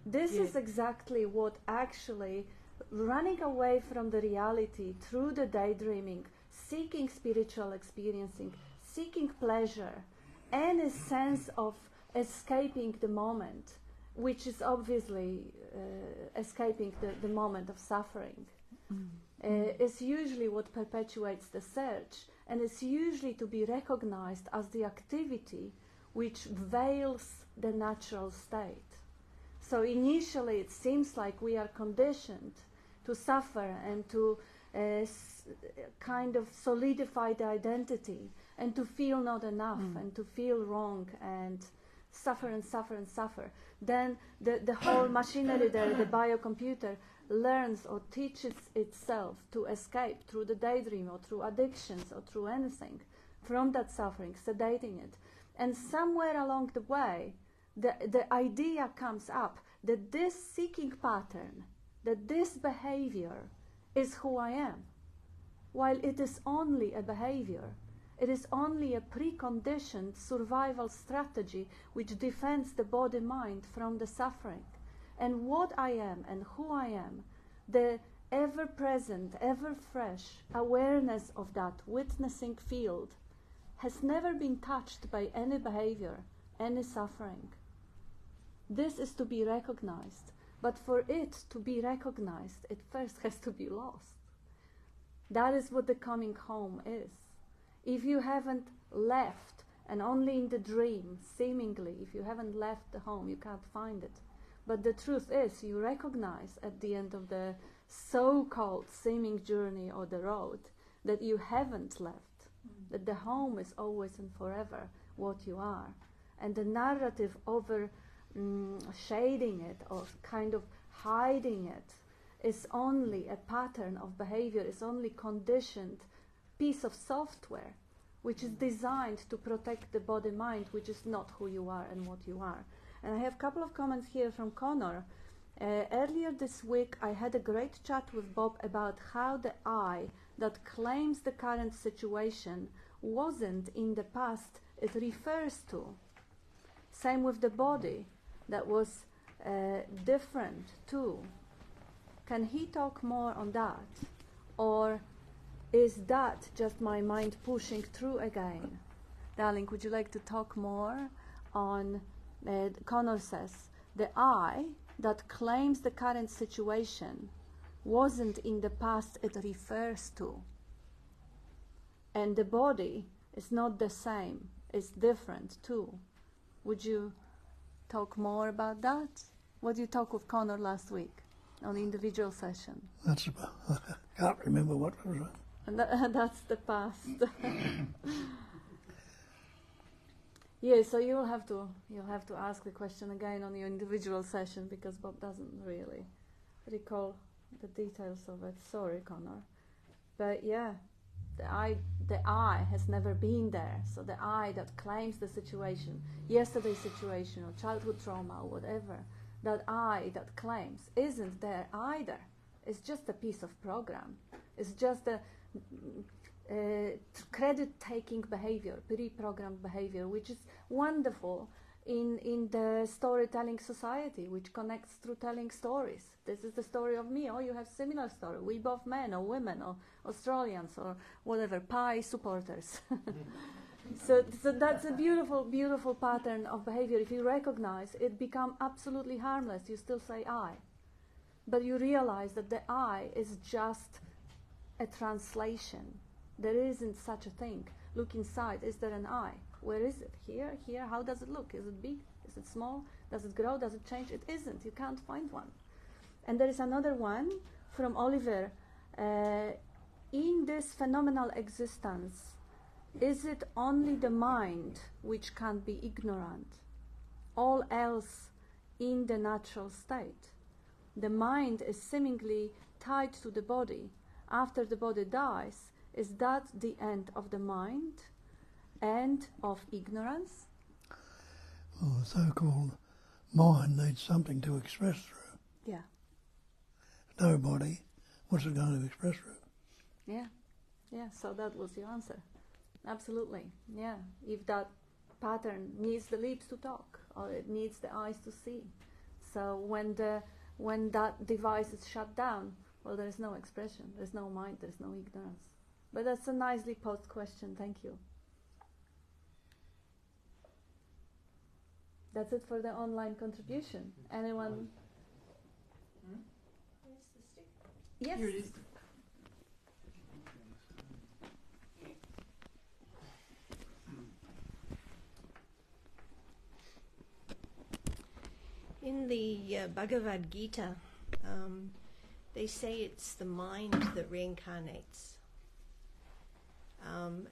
This is exactly what actually. Running away from the reality through the daydreaming, seeking spiritual experiencing, seeking pleasure, and a sense of escaping the moment, which is obviously escaping the moment of suffering, is usually what perpetuates the search, and is usually to be recognized as the activity which veils the natural state. So initially it seems like we are conditioned to suffer and to kind of solidify the identity and to feel not enough and to feel wrong and suffer and suffer and suffer, then the whole machinery there, the biocomputer, learns or teaches itself to escape through the daydream or through addictions or through anything from that suffering, sedating it. And somewhere along the way, the idea comes up that this seeking pattern, that this behavior is who I am, while it is only a behavior. It is only a preconditioned survival strategy which defends the body-mind from the suffering. And what I am and who I am, the ever-present, ever-fresh awareness of that witnessing field has never been touched by any behavior, any suffering. This is to be recognized. But for it to be recognized, it first has to be lost. That is what the coming home is. If you haven't left, and only in the dream, seemingly, if you haven't left the home, you can't find it. But the truth is, you recognize at the end of the so-called seeming journey or the road that you haven't left, that the home is always and forever what you are. And the narrative over shading it or kind of hiding it is only a pattern of behavior, is only conditioned piece of software which is designed to protect the body-mind, which is not who you are and what you are. And I have a couple of comments here from Connor. Earlier this week I had a great chat with Bob about how the I that claims the current situation wasn't in the past it refers to. Same with the body that was different too. Can he talk more on that? Or is that just my mind pushing through again? Darling, would you like to talk more on, Connor says, the I that claims the current situation wasn't in the past it refers to. And the body is not the same, it's different too. Would you talk more about that? What did you talk with Connor last week on the individual session? That's about, I can't remember what was it. And that's the past. Yeah, so you'll have to ask the question again on your individual session because Bob doesn't really recall the details of it. Sorry, Connor. But yeah, the I has never been there. So the I that claims the situation, yesterday's situation or childhood trauma or whatever, that I that claims isn't there either. It's just a piece of program. It's just a credit-taking behavior, pre-programmed behavior, which is wonderful in the storytelling society, which connects through telling stories. This is the story of me. Oh, you have similar story. We both men or women or Australians or whatever, pie supporters. So that's a beautiful, beautiful pattern of behavior. If you recognize it, become absolutely harmless. You still say I. But you realize that the I is just a translation. There isn't such a thing. Look inside. Is there an I? Where is it? Here? Here? How does it look? Is it big? Is it small? Does it grow? Does it change? It isn't. You can't find one. And there is another one from Oliver. In this phenomenal existence, is it only the mind which can be ignorant? All else in the natural state. The mind is seemingly tied to the body. After the body dies, is that the end of the mind? End of ignorance? Well, the so-called mind needs something to express through. Yeah. No body, what's it going to express through? Yeah. Yeah, so that was your answer. Absolutely. Yeah. If that pattern needs the lips to talk, or it needs the eyes to see. So when that device is shut down, well, there is no expression, there's no mind, there's no ignorance. But that's a nicely posed question, thank you. That's it for the online contribution. Anyone? Where's the stick? Yes. Here it is. In the Bhagavad Gita, they say it's the mind that reincarnates.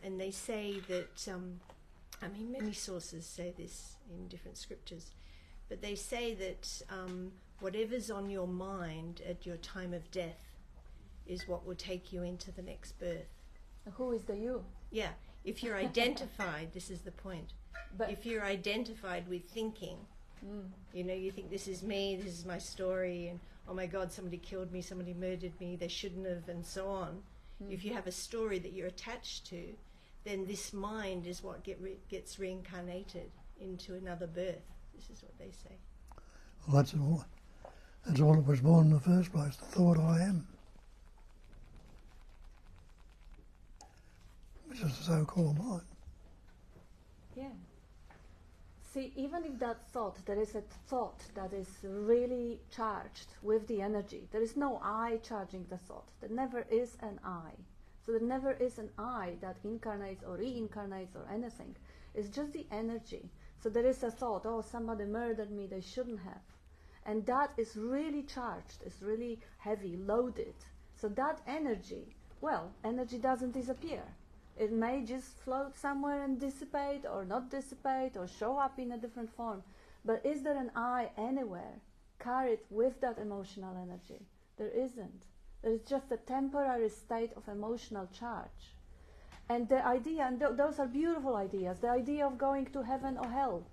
And they say that I mean, many sources say this in different scriptures, but they say that whatever's on your mind at your time of death is what will take you into the next birth. Who is the you? Yeah, if you're identified, this is the point. But If you're identified with thinking, you know, you think this is me, this is my story, and oh my God, somebody killed me, somebody murdered me, they shouldn't have, and so on. If you have a story that you're attached to, then this mind is what gets reincarnated into another birth. This is what they say. Well, that's all it was born in the first place, the thought I am, which is the so-called mind. yeah. See, even if that thought, there is a thought that is really charged with the energy. There is no I charging the thought. There never is an I. So there never is an I that incarnates or reincarnates or anything. It's just the energy. So there is a thought, oh, somebody murdered me, they shouldn't have. And that is really charged, it's really heavy, loaded. So that energy, well, energy doesn't disappear. It may just float somewhere and dissipate or not dissipate or show up in a different form. But is there an I anywhere carried with that emotional energy? There isn't. There is just a temporary state of emotional charge. And the idea, and those are beautiful ideas, the idea of going to heaven or hell,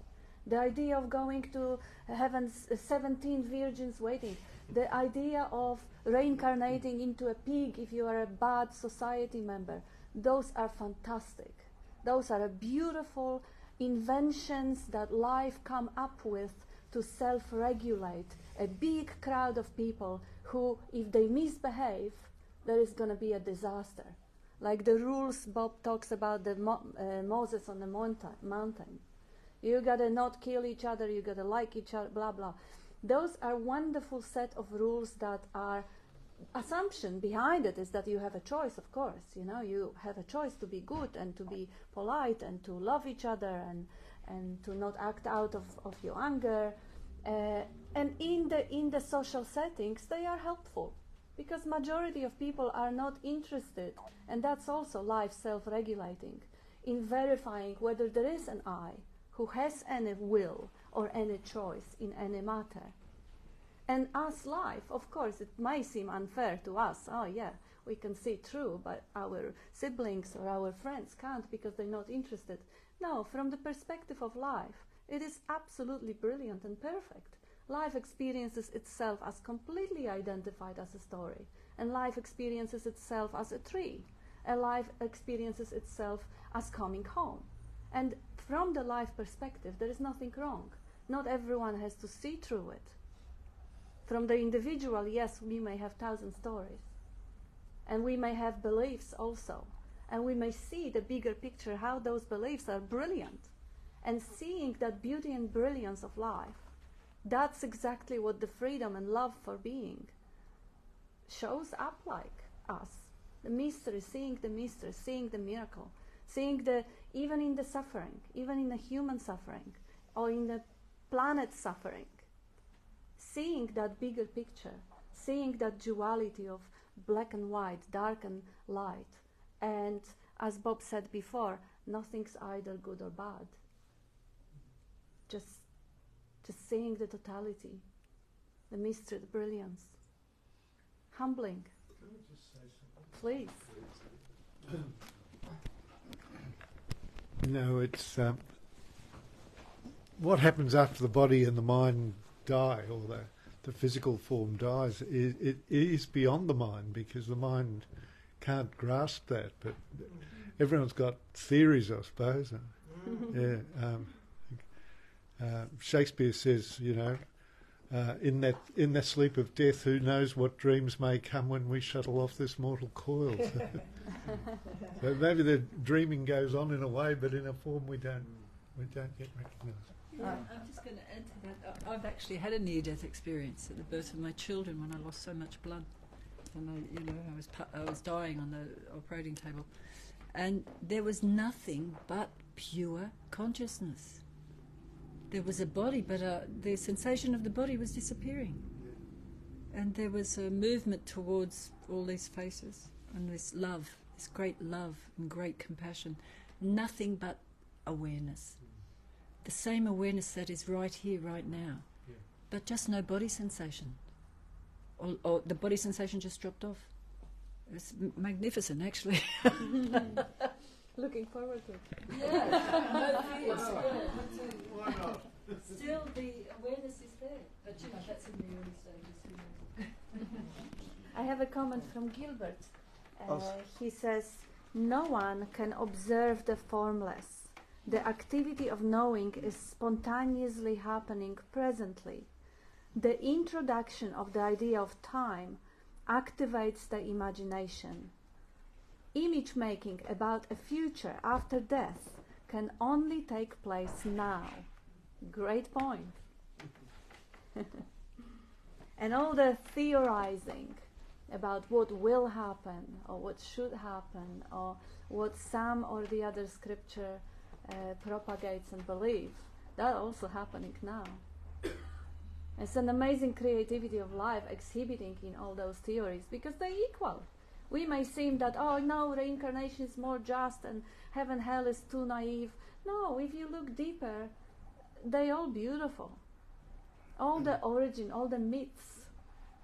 the idea of going to heaven's 17 virgins waiting, the idea of reincarnating into a pig if you are a bad society member, those are fantastic. Those are beautiful inventions that life come up with to self-regulate a big crowd of people who, if they misbehave, there is going to be a disaster. Like the rules Bob talks about the Moses on the mountain. You got to not kill each other, you got to like each other, blah, blah. Those are wonderful set of rules that are assumption behind it is that you have a choice, of course. You know, you have a choice to be good and to be polite and to love each other and to not act out of your anger. And in the social settings, they are helpful because majority of people are not interested, and that's also life self-regulating, in verifying whether there is an I who has any will or any choice in any matter. And us life, of course, it may seem unfair to us. Oh yeah, we can see through, but our siblings or our friends can't because they're not interested. No, from the perspective of life, it is absolutely brilliant and perfect. Life experiences itself as completely identified as a story, and life experiences itself as a tree, and life experiences itself as coming home. And from the life perspective, there is nothing wrong. Not everyone has to see through it. From the individual, yes, we may have 1,000 stories. And we may have beliefs also. And we may see the bigger picture, how those beliefs are brilliant. And seeing that beauty and brilliance of life, that's exactly what the freedom and love for being shows up like us. The mystery, seeing the miracle, seeing even in the suffering, even in the human suffering, or in the planet suffering. Seeing that bigger picture, seeing that duality of black and white, dark and light. And as Bob said before, nothing's either good or bad. Just seeing the totality, the mystery, the brilliance. Humbling. Can I just say something? Please. You know, it's what happens after the body and the mind die, or the physical form dies, it is beyond the mind, because the mind can't grasp that. But everyone's got theories, I suppose. Yeah. Shakespeare says, you know, in that sleep of death, who knows what dreams may come when we shuttle off this mortal coil. So maybe the dreaming goes on in a way, but in a form we don't yet recognise. Yeah, I'm just going to add to that. I've actually had a near-death experience at the birth of my children when I lost so much blood, and I was dying on the operating table, and there was nothing but pure consciousness. There was a body, but the sensation of the body was disappearing, and there was a movement towards all these faces and this love, this great love and great compassion. Nothing but awareness. The same awareness that is right here, right now. Yeah. But just no body sensation. Or the body sensation just dropped off. It's magnificent, actually. Looking forward to it. Why not? Still, the awareness is there. But you know, that's in the early stages. I have a comment from Gilbert. He says, no one can observe the formless. The activity of knowing is spontaneously happening presently. The introduction of the idea of time activates the imagination. Image making about a future after death can only take place now. Great point. And all the theorizing about what will happen or what should happen or what some or the other scripture propagates and believes, that also happening now. It's an amazing creativity of life exhibiting in all those theories because they're equal. We may seem that, oh no, reincarnation is more just and heaven, hell is too naive. No, if you look deeper, they're all beautiful. All the origin, all the myths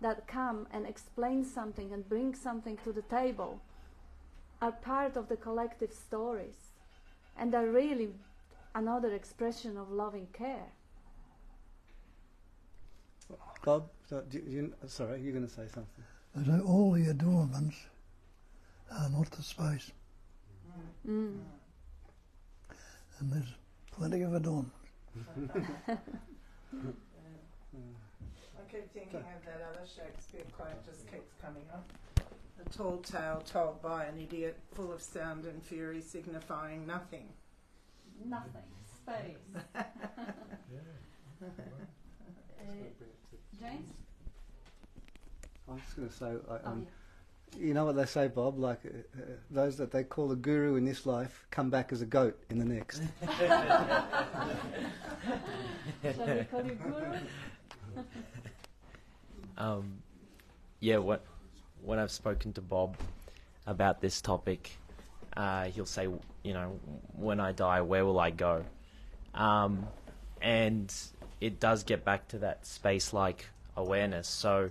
that come and explain something and bring something to the table are part of the collective stories and are really another expression of loving care. Bob, sorry, you're going to say something. So all the adornments are not the space. Mm. And there's plenty of adornments. I keep thinking of that other Shakespeare quote, just keeps coming up. A tall tale told by an idiot, full of sound and fury, signifying nothing. Nothing. Space. James? I was just going to say, you know what they say, Bob? Like those that they call a guru in this life come back as a goat in the next. Shall we call you guru? Yeah, when I've spoken to Bob about this topic, he'll say, you know, when I die, where will I go? And it does get back to that space-like awareness. So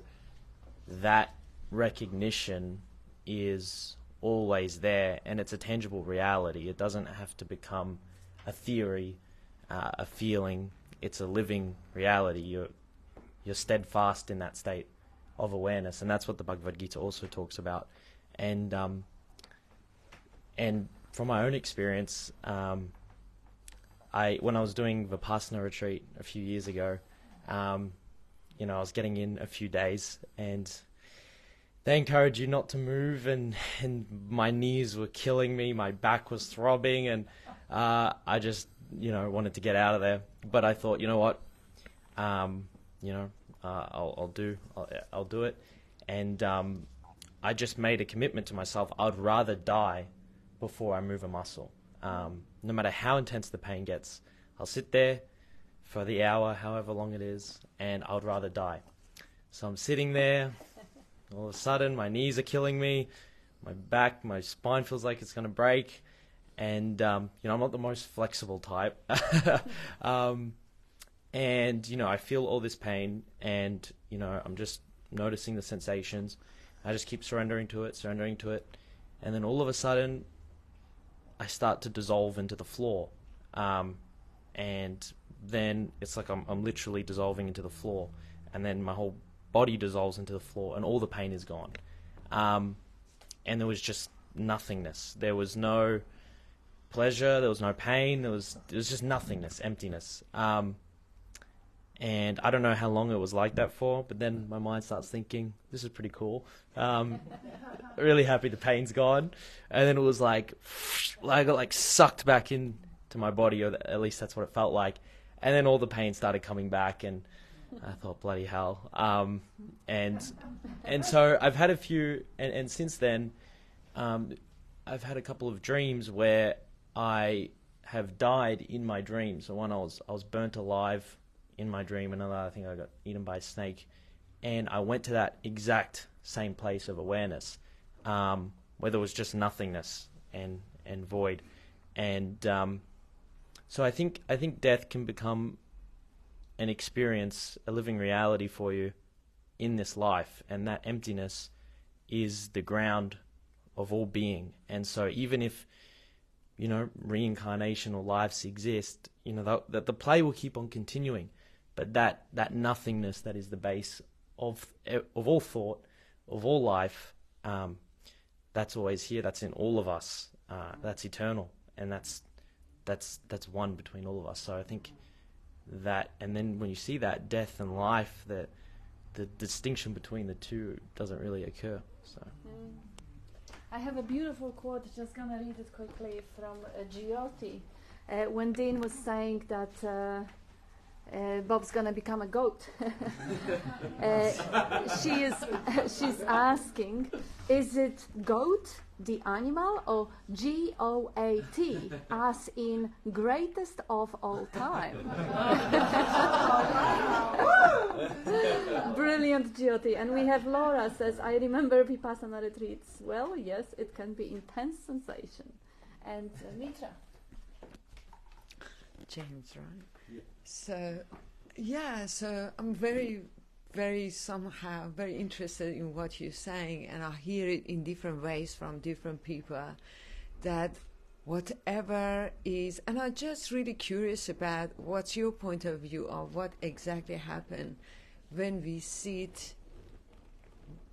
that recognition is always there, and it's a tangible reality. It doesn't have to become a theory, a feeling. It's a living reality. You're steadfast in that state of awareness, and that's what the Bhagavad Gita also talks about. And from my own experience, when I was doing Vipassana retreat a few years ago, you know, I was getting in a few days, and they encourage you not to move, and my knees were killing me, my back was throbbing, and I just, you know, wanted to get out of there. But I thought, you know what, you know, I'll do it, and I just made a commitment to myself. I'd rather die before I move a muscle. No matter how intense the pain gets, I'll sit there for the hour, however long it is, and I'd rather die. So I'm sitting there, all of a sudden my knees are killing me, my back, my spine feels like it's going to break, and you know, I'm not the most flexible type. And you know, I feel all this pain, and you know, I'm just noticing the sensations. I just keep surrendering to it, and then all of a sudden I start to dissolve into the floor, and then it's like I'm literally dissolving into the floor, and then my whole body dissolves into the floor, and all the pain is gone, and there was just nothingness. There was no pleasure, there was no pain, there was just nothingness, emptiness. And I don't know how long it was like that for, but then my mind starts thinking, this is pretty cool. Really happy the pain's gone. And then it was like I got like sucked back into my body, or at least that's what it felt like. And then all the pain started coming back, and I thought, bloody hell. And so I've had a few, and since then, I've had a couple of dreams where I have died in my dreams. So one, I was burnt alive in my dream. Another, I think I got eaten by a snake. And I went to that exact same place of awareness, where there was just nothingness and void. And So I think death can become an experience, a living reality for you in this life, and that emptiness is the ground of all being. And so even if, you know, reincarnation or lives exist, you know, the play will keep on continuing, but that nothingness that is the base of all thought, of all life, that's always here, that's in all of us, that's eternal, and that's one between all of us. So I think that, and then when you see that death and life, the distinction between the two doesn't really occur. So I have a beautiful quote, just gonna read it quickly, from Jyoti, when Dean was saying that Bob's gonna become a goat. She's asking, is it goat, the animal, or GOAT, as in greatest of all time? Brilliant, Jyoti. And we have Laura says, I remember Vipassana retreats. Well, yes, it can be intense sensation. And Mitra. James, right? Yeah. So I'm very somehow very interested in what you're saying, and I hear it in different ways from different people, that whatever is, and I'm just really curious about what's your point of view of what exactly happened when we sit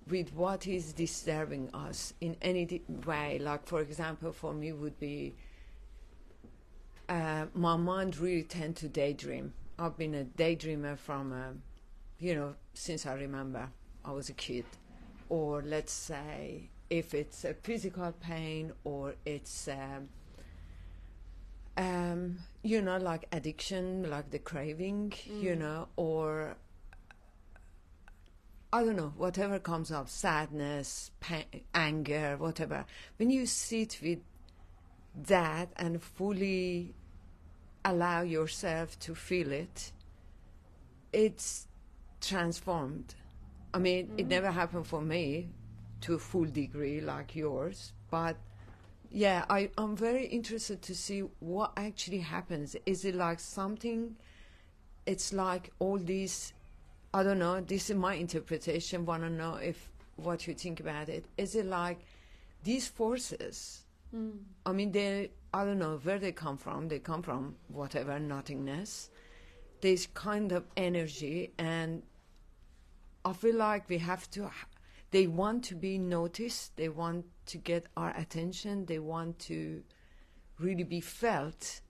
with what is disturbing us in any way. Like, for example, for me would be my mind really tend to daydream. I've been a daydreamer from, since I remember I was a kid. Or let's say if it's a physical pain, or it's, like addiction, like the craving, or I don't know, whatever comes up, sadness, pain, anger, whatever. When you sit with that and fully allow yourself to feel it, it's transformed. I mean, it never happened for me to a full degree like yours, but yeah, I'm very interested to see what actually happens. Is it like something, it's like all these, I don't know, this is my interpretation, want to know if what you think about it. Is it like these forces, I mean, I don't know where they come from. They come from whatever, nothingness. There's kind of energy, and I feel like we have to, they want to be noticed, they want to get our attention, they want to really be felt,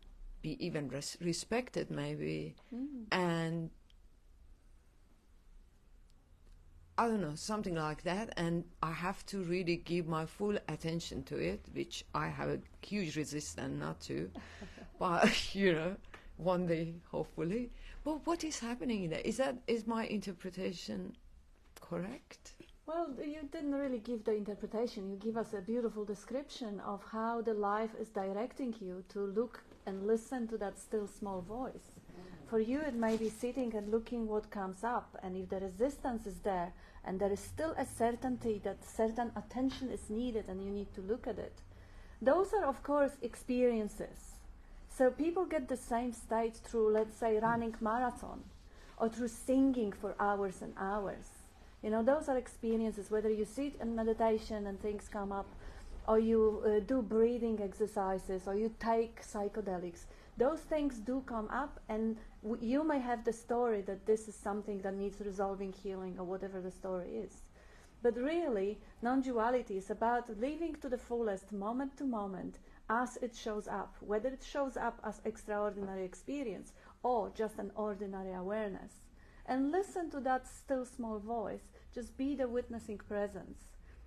be even respected maybe, and I don't know, something like that, and I have to really give my full attention to it, which I have a huge resistance not to, but, one day, hopefully. But what is happening in there? Is my interpretation correct? Well, you didn't really give the interpretation. You give us a beautiful description of how the life is directing you to look and listen to that still small voice. For you, it may be sitting and looking what comes up, and if the resistance is there, and there is still a certainty that certain attention is needed and you need to look at it. Those are, of course, experiences. So people get the same state through, let's say, running marathon, or through singing for hours and hours. Those are experiences, whether you sit in meditation and things come up, or you do breathing exercises, or you take psychedelics. Those things do come up, and you may have the story that this is something that needs resolving, healing, or whatever the story is. But really, non-duality is about living to the fullest, moment to moment, as it shows up, whether it shows up as extraordinary experience or just an ordinary awareness. And listen to that still small voice. Just be the witnessing presence.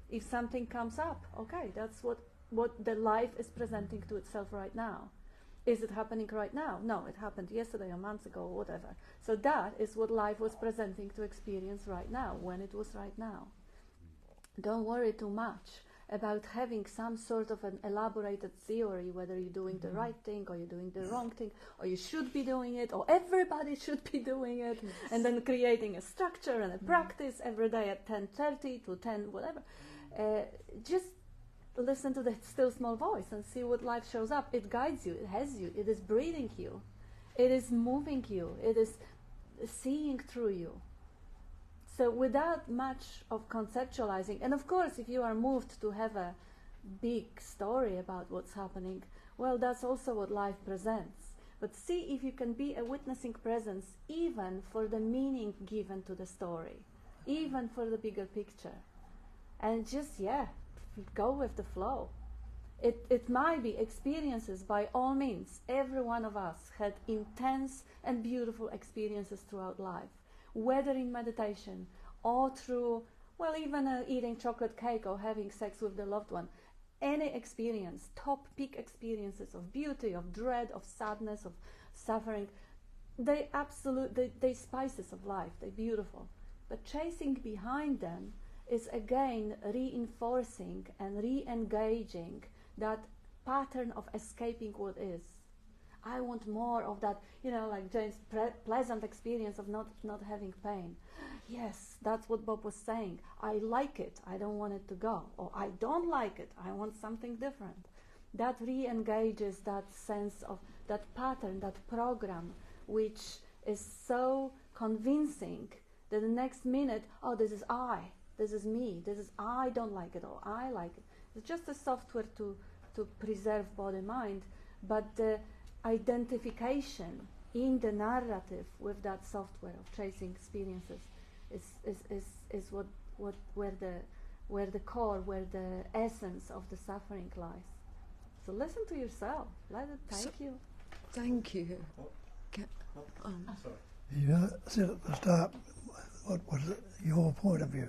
If something comes up, okay, that's what the life is presenting to itself right now. Is it happening right now? No, it happened yesterday or months ago or whatever. So that is what life was presenting to experience right now, when it was right now. Don't worry too much about having some sort of an elaborated theory, whether you're doing the right thing or you're doing the wrong thing, or you should be doing it, or everybody should be doing it, and then creating a structure and a practice every day at 10:30 to 10, whatever. Just listen to the still small voice and see what life shows up. It guides you, it has you, it is breathing you, it is moving you, it is seeing through you. So without much of conceptualizing, and of course if you are moved to have a big story about what's happening, well, that's also what life presents. But see if you can be a witnessing presence even for the meaning given to the story, even for the bigger picture. And just, go with the flow. It might be experiences, by all means. Every one of us had intense and beautiful experiences throughout life, whether in meditation or through, well, even eating chocolate cake or having sex with the loved one. Any experience, top peak experiences of beauty, of dread, of sadness, of suffering, they spices of life, they're beautiful. But chasing behind them is again reinforcing and re-engaging that pattern of escaping what is. I want more of that, like James, pleasant experience of not having pain. Yes, that's what Bob was saying. I like it, I don't want it to go. Or I don't like it, I want something different. That re-engages that sense of that pattern, that program, which is so convincing that the next minute, oh, this is I, this is me, this is I don't like it, or I like it. It's just a software to preserve body-mind, but the identification in the narrative with that software of chasing experiences is where the core, where the essence of the suffering lies. So listen to yourself. Let it take you. Thank you. You said at the start, what was your point of view?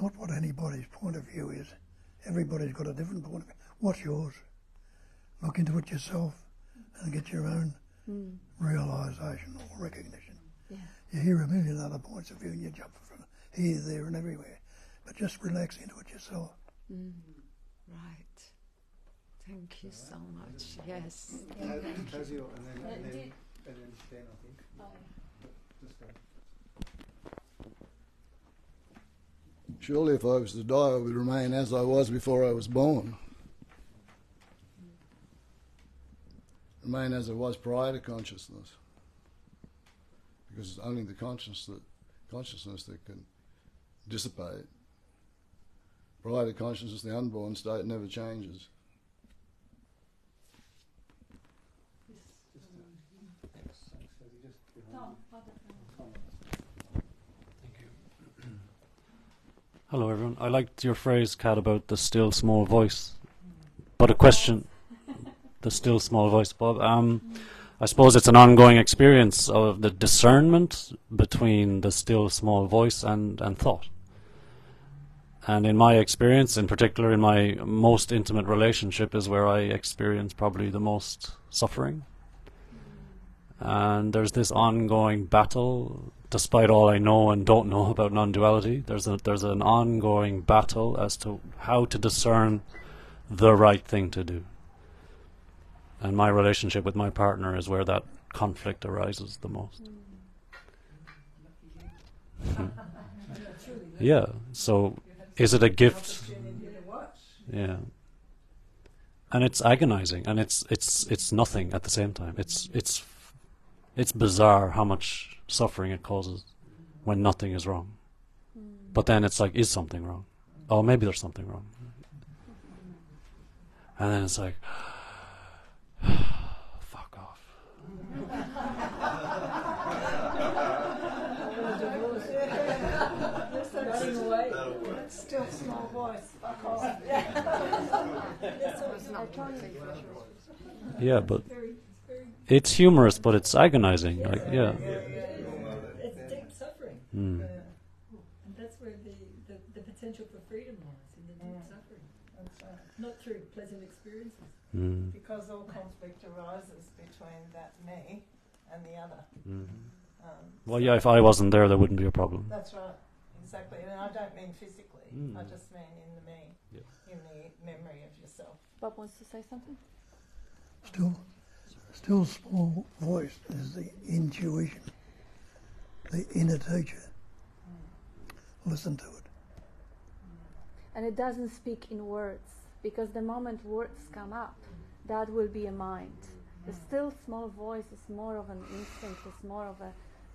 Not what anybody's point of view is. Everybody's got a different point of view. What's yours? Look into it yourself and get your own realisation or recognition. Yeah. You hear a million other points of view and you jump from here, there and everywhere. But just relax into it yourself. Right. Thank you so much. Yes. Tasio and then Dan, I think. Just go. Surely if I was to die, I would remain as I was before I was born. Remain as I was prior to consciousness. Because it's only the consciousness that can dissipate. Prior to consciousness, the unborn state never changes. Hello everyone. I liked your phrase, Kat, about the still small voice. But a question, the still small voice, Bob. I suppose it's an ongoing experience of the discernment between the still small voice and thought. And in my experience, in particular in my most intimate relationship, is where I experience probably the most suffering. And there's this ongoing battle, despite all I know and don't know about non-duality. There's an ongoing battle as to how to discern the right thing to do. And my relationship with my partner is where that conflict arises the most. Yeah, so is it a gift? Yeah. And it's agonizing, and it's nothing at the same time. It's bizarre how much suffering it causes when nothing is wrong. But then it's like, is something wrong? Oh, maybe there's something wrong. And then it's like, fuck off. Still small voice. Fuck off. Yeah, but it's humorous, but it's agonizing. Like, yeah. It's deep suffering. Mm. And that's where the potential for freedom lies, in the deep suffering. Not through pleasant experiences. Mm. Because all conflict arises between that me and the other. Well, yeah, if I wasn't there wouldn't be a problem. That's right, exactly. And I don't mean physically, I just mean in the me, in the memory of yourself. Bob wants to say something? Still small voice is the intuition, the inner teacher. Listen to it. And it doesn't speak in words. because the moment words come up, that will be a mind. The still small voice is more of an instinct, it's more of a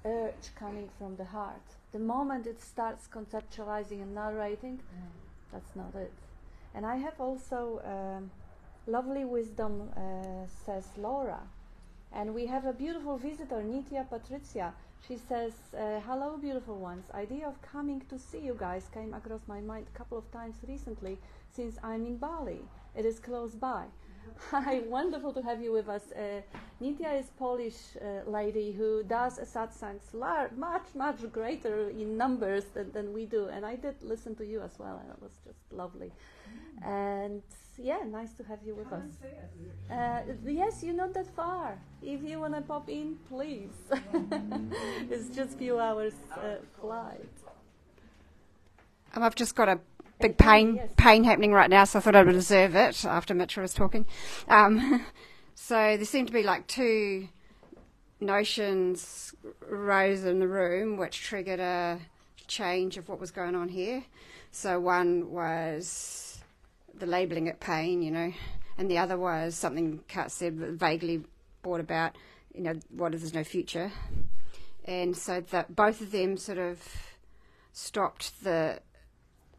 urge coming from the heart. The moment it starts conceptualizing and narrating, that's not it. And I have also lovely wisdom, says Laura. And we have a beautiful visitor, Nitya Patricia. She says, hello beautiful ones. Idea of coming to see you guys came across my mind a couple of times recently since I'm in Bali. It is close by. Hi, wonderful to have you with us. Nitya is Polish lady who does a satsangs much greater in numbers than we do. And I did listen to you as well, and it was just lovely. And yeah, nice to have you with us. Yes, you're not that far. If you want to pop in, please. It's just a few hours flight. I've just got a big pain happening right now, so I thought I would observe it after Mitra was talking. So there seemed to be like two notions rose in the room which triggered a change of what was going on here. So one was the labelling it pain, you know, and the other was something Kat said vaguely brought about, you know, what if there's no future? And so that both of them sort of stopped the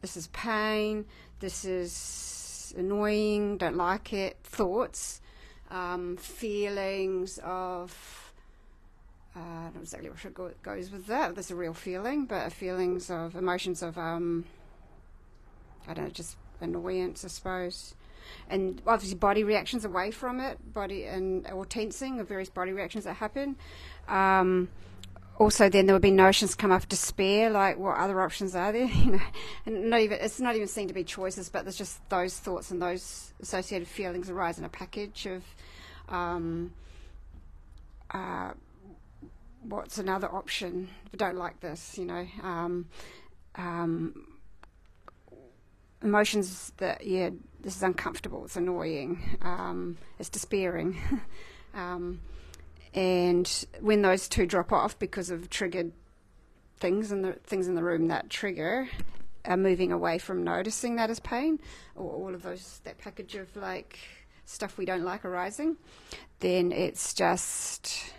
this is pain, this is annoying, don't like it, thoughts, feelings of, I don't know exactly what goes with that, that's a real feeling, but feelings of, emotions of, I don't know, just annoyance, I suppose. And obviously body reactions away from it, or tensing of various body reactions that happen. Also, then there would be notions come up of despair, like what other options are there? You know, and it's not even seen to be choices, but there's just those thoughts and those associated feelings arise in a package of what's another option? I don't like this, you know. Emotions that this is uncomfortable, it's annoying, it's despairing. And when those two drop off because of triggered things in the room that trigger are moving away from noticing that as pain, or all of that package of like stuff we don't like arising, then it's just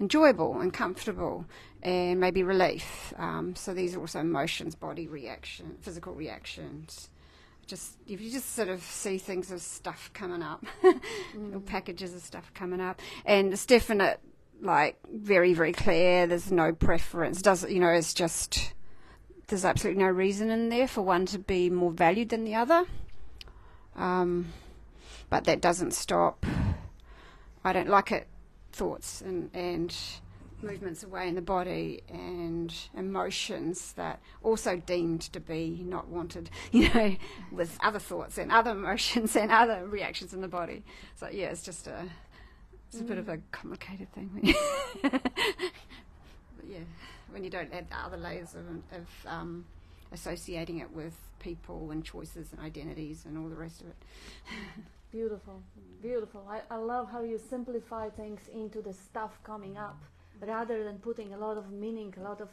enjoyable and comfortable and maybe relief. So these are also emotions, body reaction, physical reactions. You just sort of see things as stuff coming up, little packages of stuff coming up, and it's definite, like very, very clear. There's no preference. It's just there's absolutely no reason in there for one to be more valued than the other. But that doesn't stop. I don't like it. Thoughts and movements away in the body and emotions that also deemed to be not wanted, you know, with other thoughts and other emotions and other reactions in the body. So yeah, it's just a bit of a complicated thing. But yeah, when you don't add the other layers of associating it with people and choices and identities and all the rest of it. Beautiful, beautiful. I love how you simplify things into the stuff coming up, rather than putting a lot of meaning, a lot of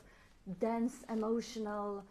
dense emotional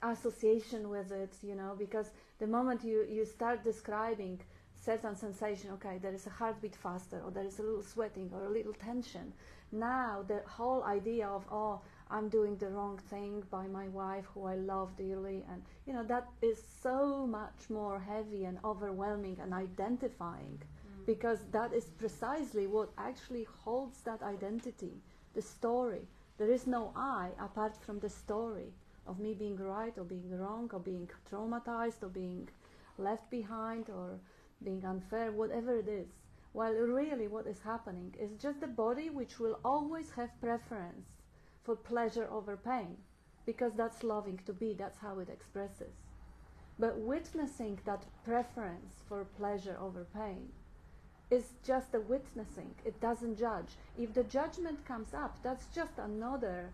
association with it, you know, because the moment you start describing certain sensation, okay, there is a heartbeat faster, or there is a little sweating, or a little tension. Now the whole idea of, oh, I'm doing the wrong thing by my wife who I love dearly, and you know, that is so much more heavy and overwhelming and identifying. Because that is precisely what actually holds that identity, the story. There is no I apart from the story of me being right or being wrong or being traumatized or being left behind or being unfair, whatever it is. While really what is happening is just the body which will always have preference for pleasure over pain, because that's loving to be, that's how it expresses. But witnessing that preference for pleasure over pain is just a witnessing. It doesn't judge. If the judgment comes up, that's just another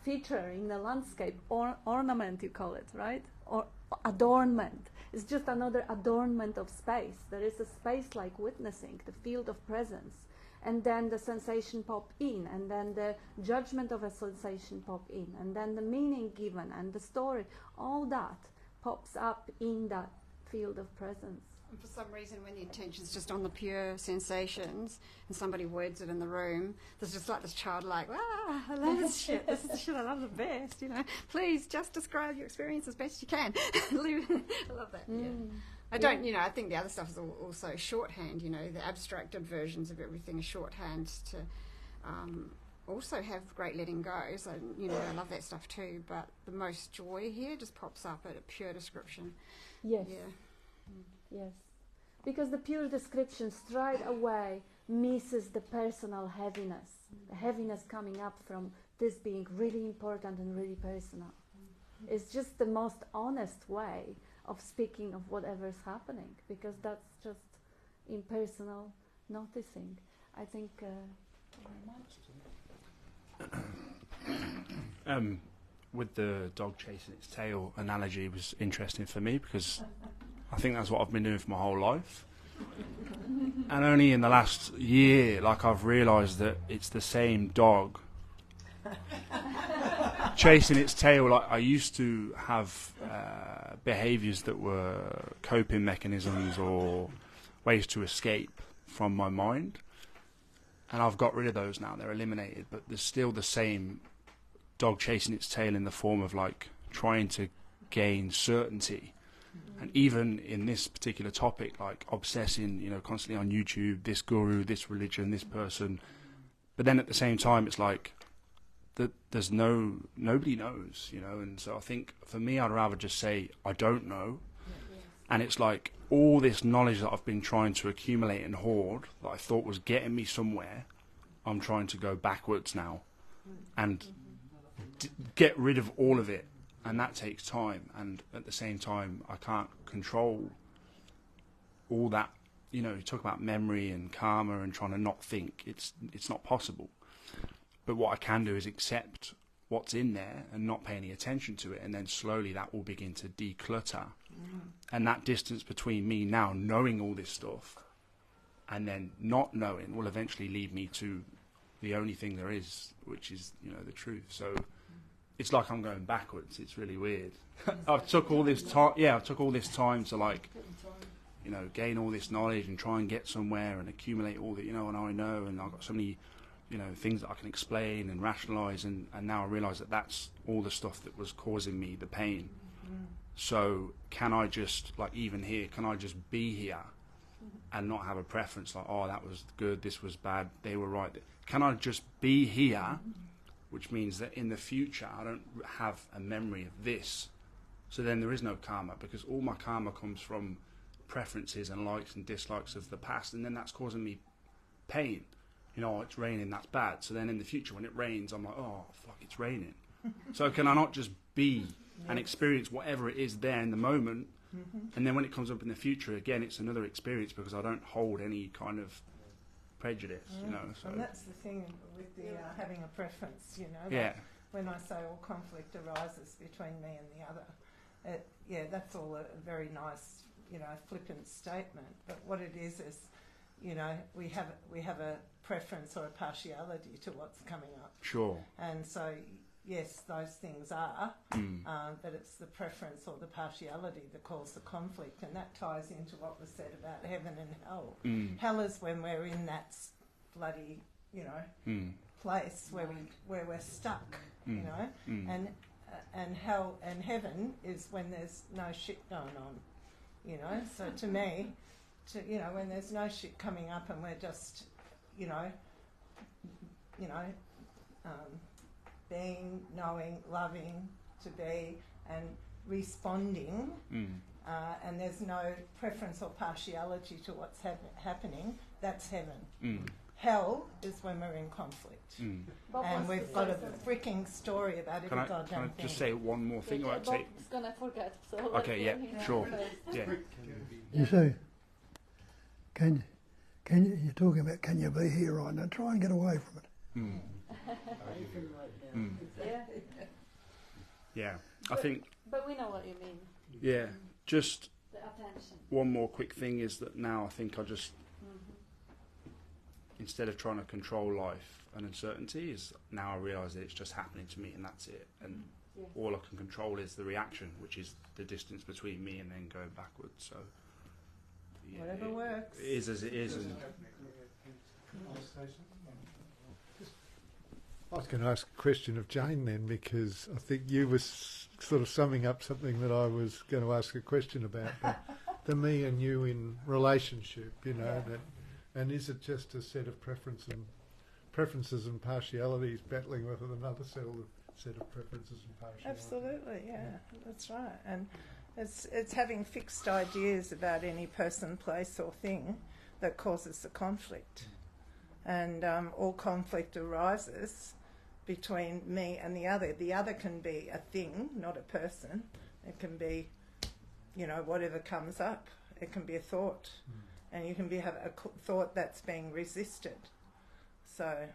feature in the landscape, or ornament you call it, right? Or adornment. It's just another adornment of space. There is a space like witnessing, the field of presence. and then the sensation pop in, and then the judgment of a sensation pop in, and then the meaning given and the story, all that pops up in that field of presence. And for some reason, when the attention's just on the pure sensations and somebody words it in the room, there's just like this childlike, I love this shit. This is the shit I love the best, you know. Please just describe your experience as best you can. I love that, yeah. I don't, you know, I think the other stuff is also shorthand, you know, the abstracted versions of everything are shorthand to also have great letting go. So, you know, I love that stuff too, but the most joy here just pops up at a pure description. Yes. Yeah. Yes, because the pure description straight away misses the personal heaviness, the heaviness coming up from this being really important and really personal. It's just the most honest way of speaking of whatever's happening, because that's just impersonal noticing. I think... with the dog chasing its tail analogy was interesting for me, because I think that's what I've been doing for my whole life. And only in the last year, like, I've realised that it's the same dog chasing its tail. Like, I used to have behaviours that were coping mechanisms or ways to escape from my mind, and I've got rid of those now. They're eliminated, but there's still the same dog chasing its tail in the form of, like, trying to gain certainty. And even in this particular topic, like obsessing, you know, constantly on YouTube, this guru, this religion, this person. But then at the same time, it's like there's nobody knows, you know. And so I think for me, I'd rather just say, I don't know. And it's like all this knowledge that I've been trying to accumulate and hoard that I thought was getting me somewhere, I'm trying to go backwards now and get rid of all of it. And that takes time, and at the same time, I can't control all that. You know, you talk about memory and karma and trying to not think. It's not possible. But what I can do is accept what's in there and not pay any attention to it, and then slowly that will begin to declutter. And that distance between me now knowing all this stuff and then not knowing will eventually lead me to the only thing there is, which is, you know, the truth. So it's like I'm going backwards. It's really weird. I've took all this time. Yeah, I've took all this time to, like, you know, gain all this knowledge and try and get somewhere and accumulate all that, you know, and I know, and I've got so many, you know, things that I can explain and rationalise, and now I realise that that's all the stuff that was causing me the pain. So can I just, like, even here, can I just be here and not have a preference, like, oh, that was good, this was bad, they were right? Can I just be here? Which means that in the future I don't have a memory of this. So then there is no karma, because all my karma comes from preferences and likes and dislikes of the past, and then that's causing me pain. You know, it's raining, that's bad. So then in the future when it rains, I'm like, oh, fuck, it's raining. So can I not just be and experience whatever it is there in the moment, and then when it comes up in the future, again, it's another experience, because I don't hold any kind of prejudice, you know. So. And that's the thing with the having a preference, you know. Yeah. When I say all conflict arises between me and the other, that's all a very nice, you know, flippant statement. But what it is, you know, we have a preference or a partiality to what's coming up. Sure. And so, yes, those things are, but it's the preference or the partiality that caused the conflict, and that ties into what was said about heaven and hell. Hell is when we're in that bloody, you know, place where we're stuck, you know, and hell and heaven is when there's no shit going on, you know. So to me, you know, when there's no shit coming up and we're just, you know, being, knowing, loving, to be, and responding, and there's no preference or partiality to what's happening, that's heaven. Hell is when we're in conflict. And we've got a freaking story about every goddamn thing. Can I just say one more thing? Bob's going to forget. So okay, yeah, sure. Yeah. You see, can you, you're talking about can you be here right now? Try and get away from it. Yeah, I think. But we know what you mean. Yeah, just the attention. One more quick thing is that now I think I just, instead of trying to control life and uncertainty, is now I realise that it's just happening to me and that's it. And all I can control is the reaction, which is the distance between me and then going backwards. So whatever works. It is as it is. And I was going to ask a question of Jane then, because I think you were sort of summing up something that I was going to ask a question about. The me and you in relationship, you know, and is it just a set of preferences and partialities battling with another set of preferences and partialities? Absolutely, yeah, that's right. And it's having fixed ideas about any person, place or thing that causes the conflict. And all conflict arises between me and the other. The other can be a thing, not a person. It can be, you know, whatever comes up. It can be a thought. And you can have a thought that's being resisted. So,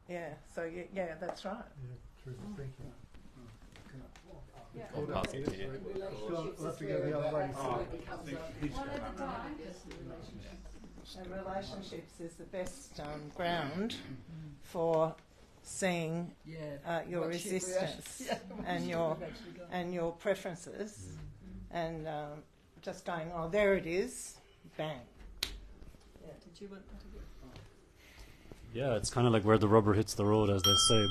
yeah, that's right. Yeah, true. Thank you. And relationships is the best ground for seeing your resistance and your preferences, and just going, oh, there it is, bang. Yeah. Did you want to go? Yeah, it's kind of like where the rubber hits the road, as they say.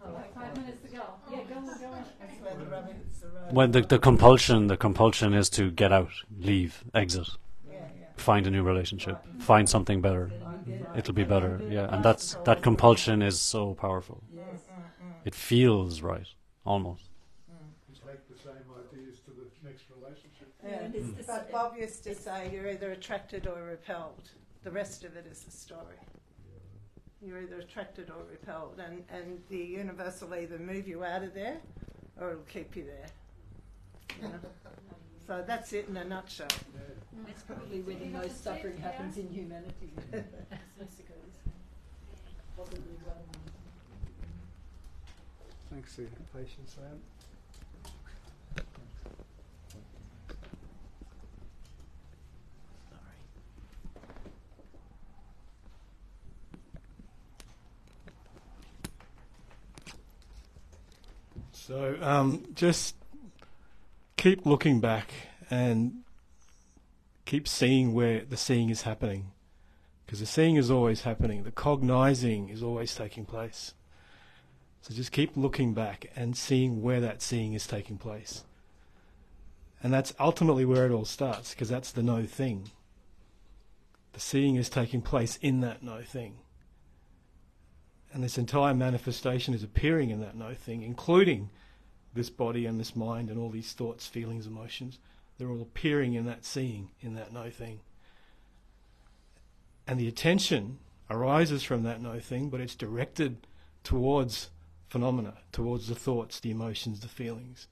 But 5 minutes to go. Yeah, go on. That's where the rubber hits the road. when the compulsion is to get out, leave, exit, find a new relationship, find something better. It'll be better. Yeah, and that compulsion is so powerful. It feels right, almost. Take the same ideas to the next relationship. But Bob used to say you're either attracted or repelled. The rest of it is the story. You're either attracted or repelled, and the universe will either move you out of there or it'll keep you there. You know? So that's it in a nutshell. That's probably where the most suffering happens in humanity. Thanks for your patience, Sam. So just keep looking back and keep seeing where the seeing is happening, because the seeing is always happening. The cognizing is always taking place. So just keep looking back and seeing where that seeing is taking place. And that's ultimately where it all starts, because that's the no thing. The seeing is taking place in that no thing. And this entire manifestation is appearing in that no thing, including this body and this mind and all these thoughts, feelings, emotions. They're all appearing in that seeing, in that no thing. And the attention arises from that no thing, but it's directed towards phenomena, towards the thoughts, the emotions, the feelings.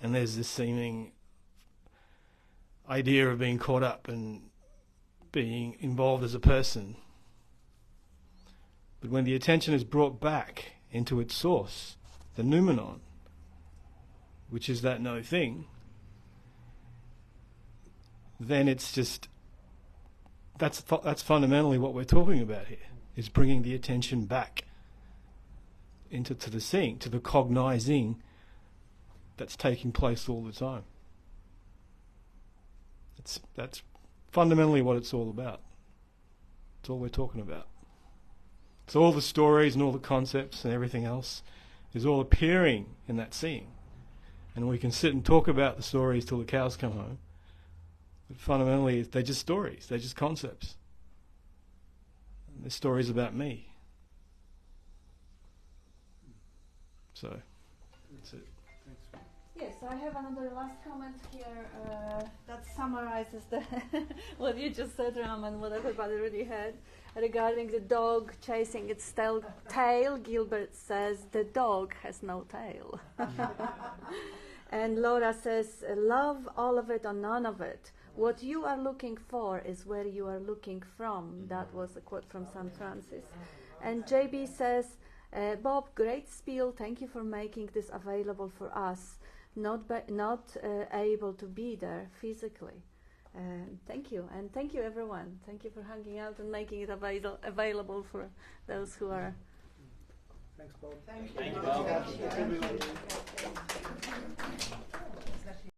And there's this seeming idea of being caught up and being involved as a person. But when the attention is brought back into its source, the noumenon, which is that no thing, then it's just, that's fundamentally what we're talking about here, is bringing the attention back to the seeing, to the cognizing that's taking place all the time. That's fundamentally what it's all about. It's all we're talking about. So all the stories and all the concepts and everything else is all appearing in that seeing. And we can sit and talk about the stories till the cows come home. But fundamentally, they're just stories. They're just concepts. And they're stories about me. So, that's it. Thanks. Yes, I have another last comment here that summarizes what you just said, Raman, what everybody already had. Regarding the dog chasing its tail, Gilbert says the dog has no tail. And Laura says, love all of it or none of it. What you are looking for is where you are looking from. That was a quote from St. Francis. And JB says, Bob, great spiel. Thank you for making this available for us, not able to be there physically. Thank you, and thank you everyone. Thank you for hanging out and making it available for those who are. Thanks, Bob. Thank you. Thank you, Bob. Thank you.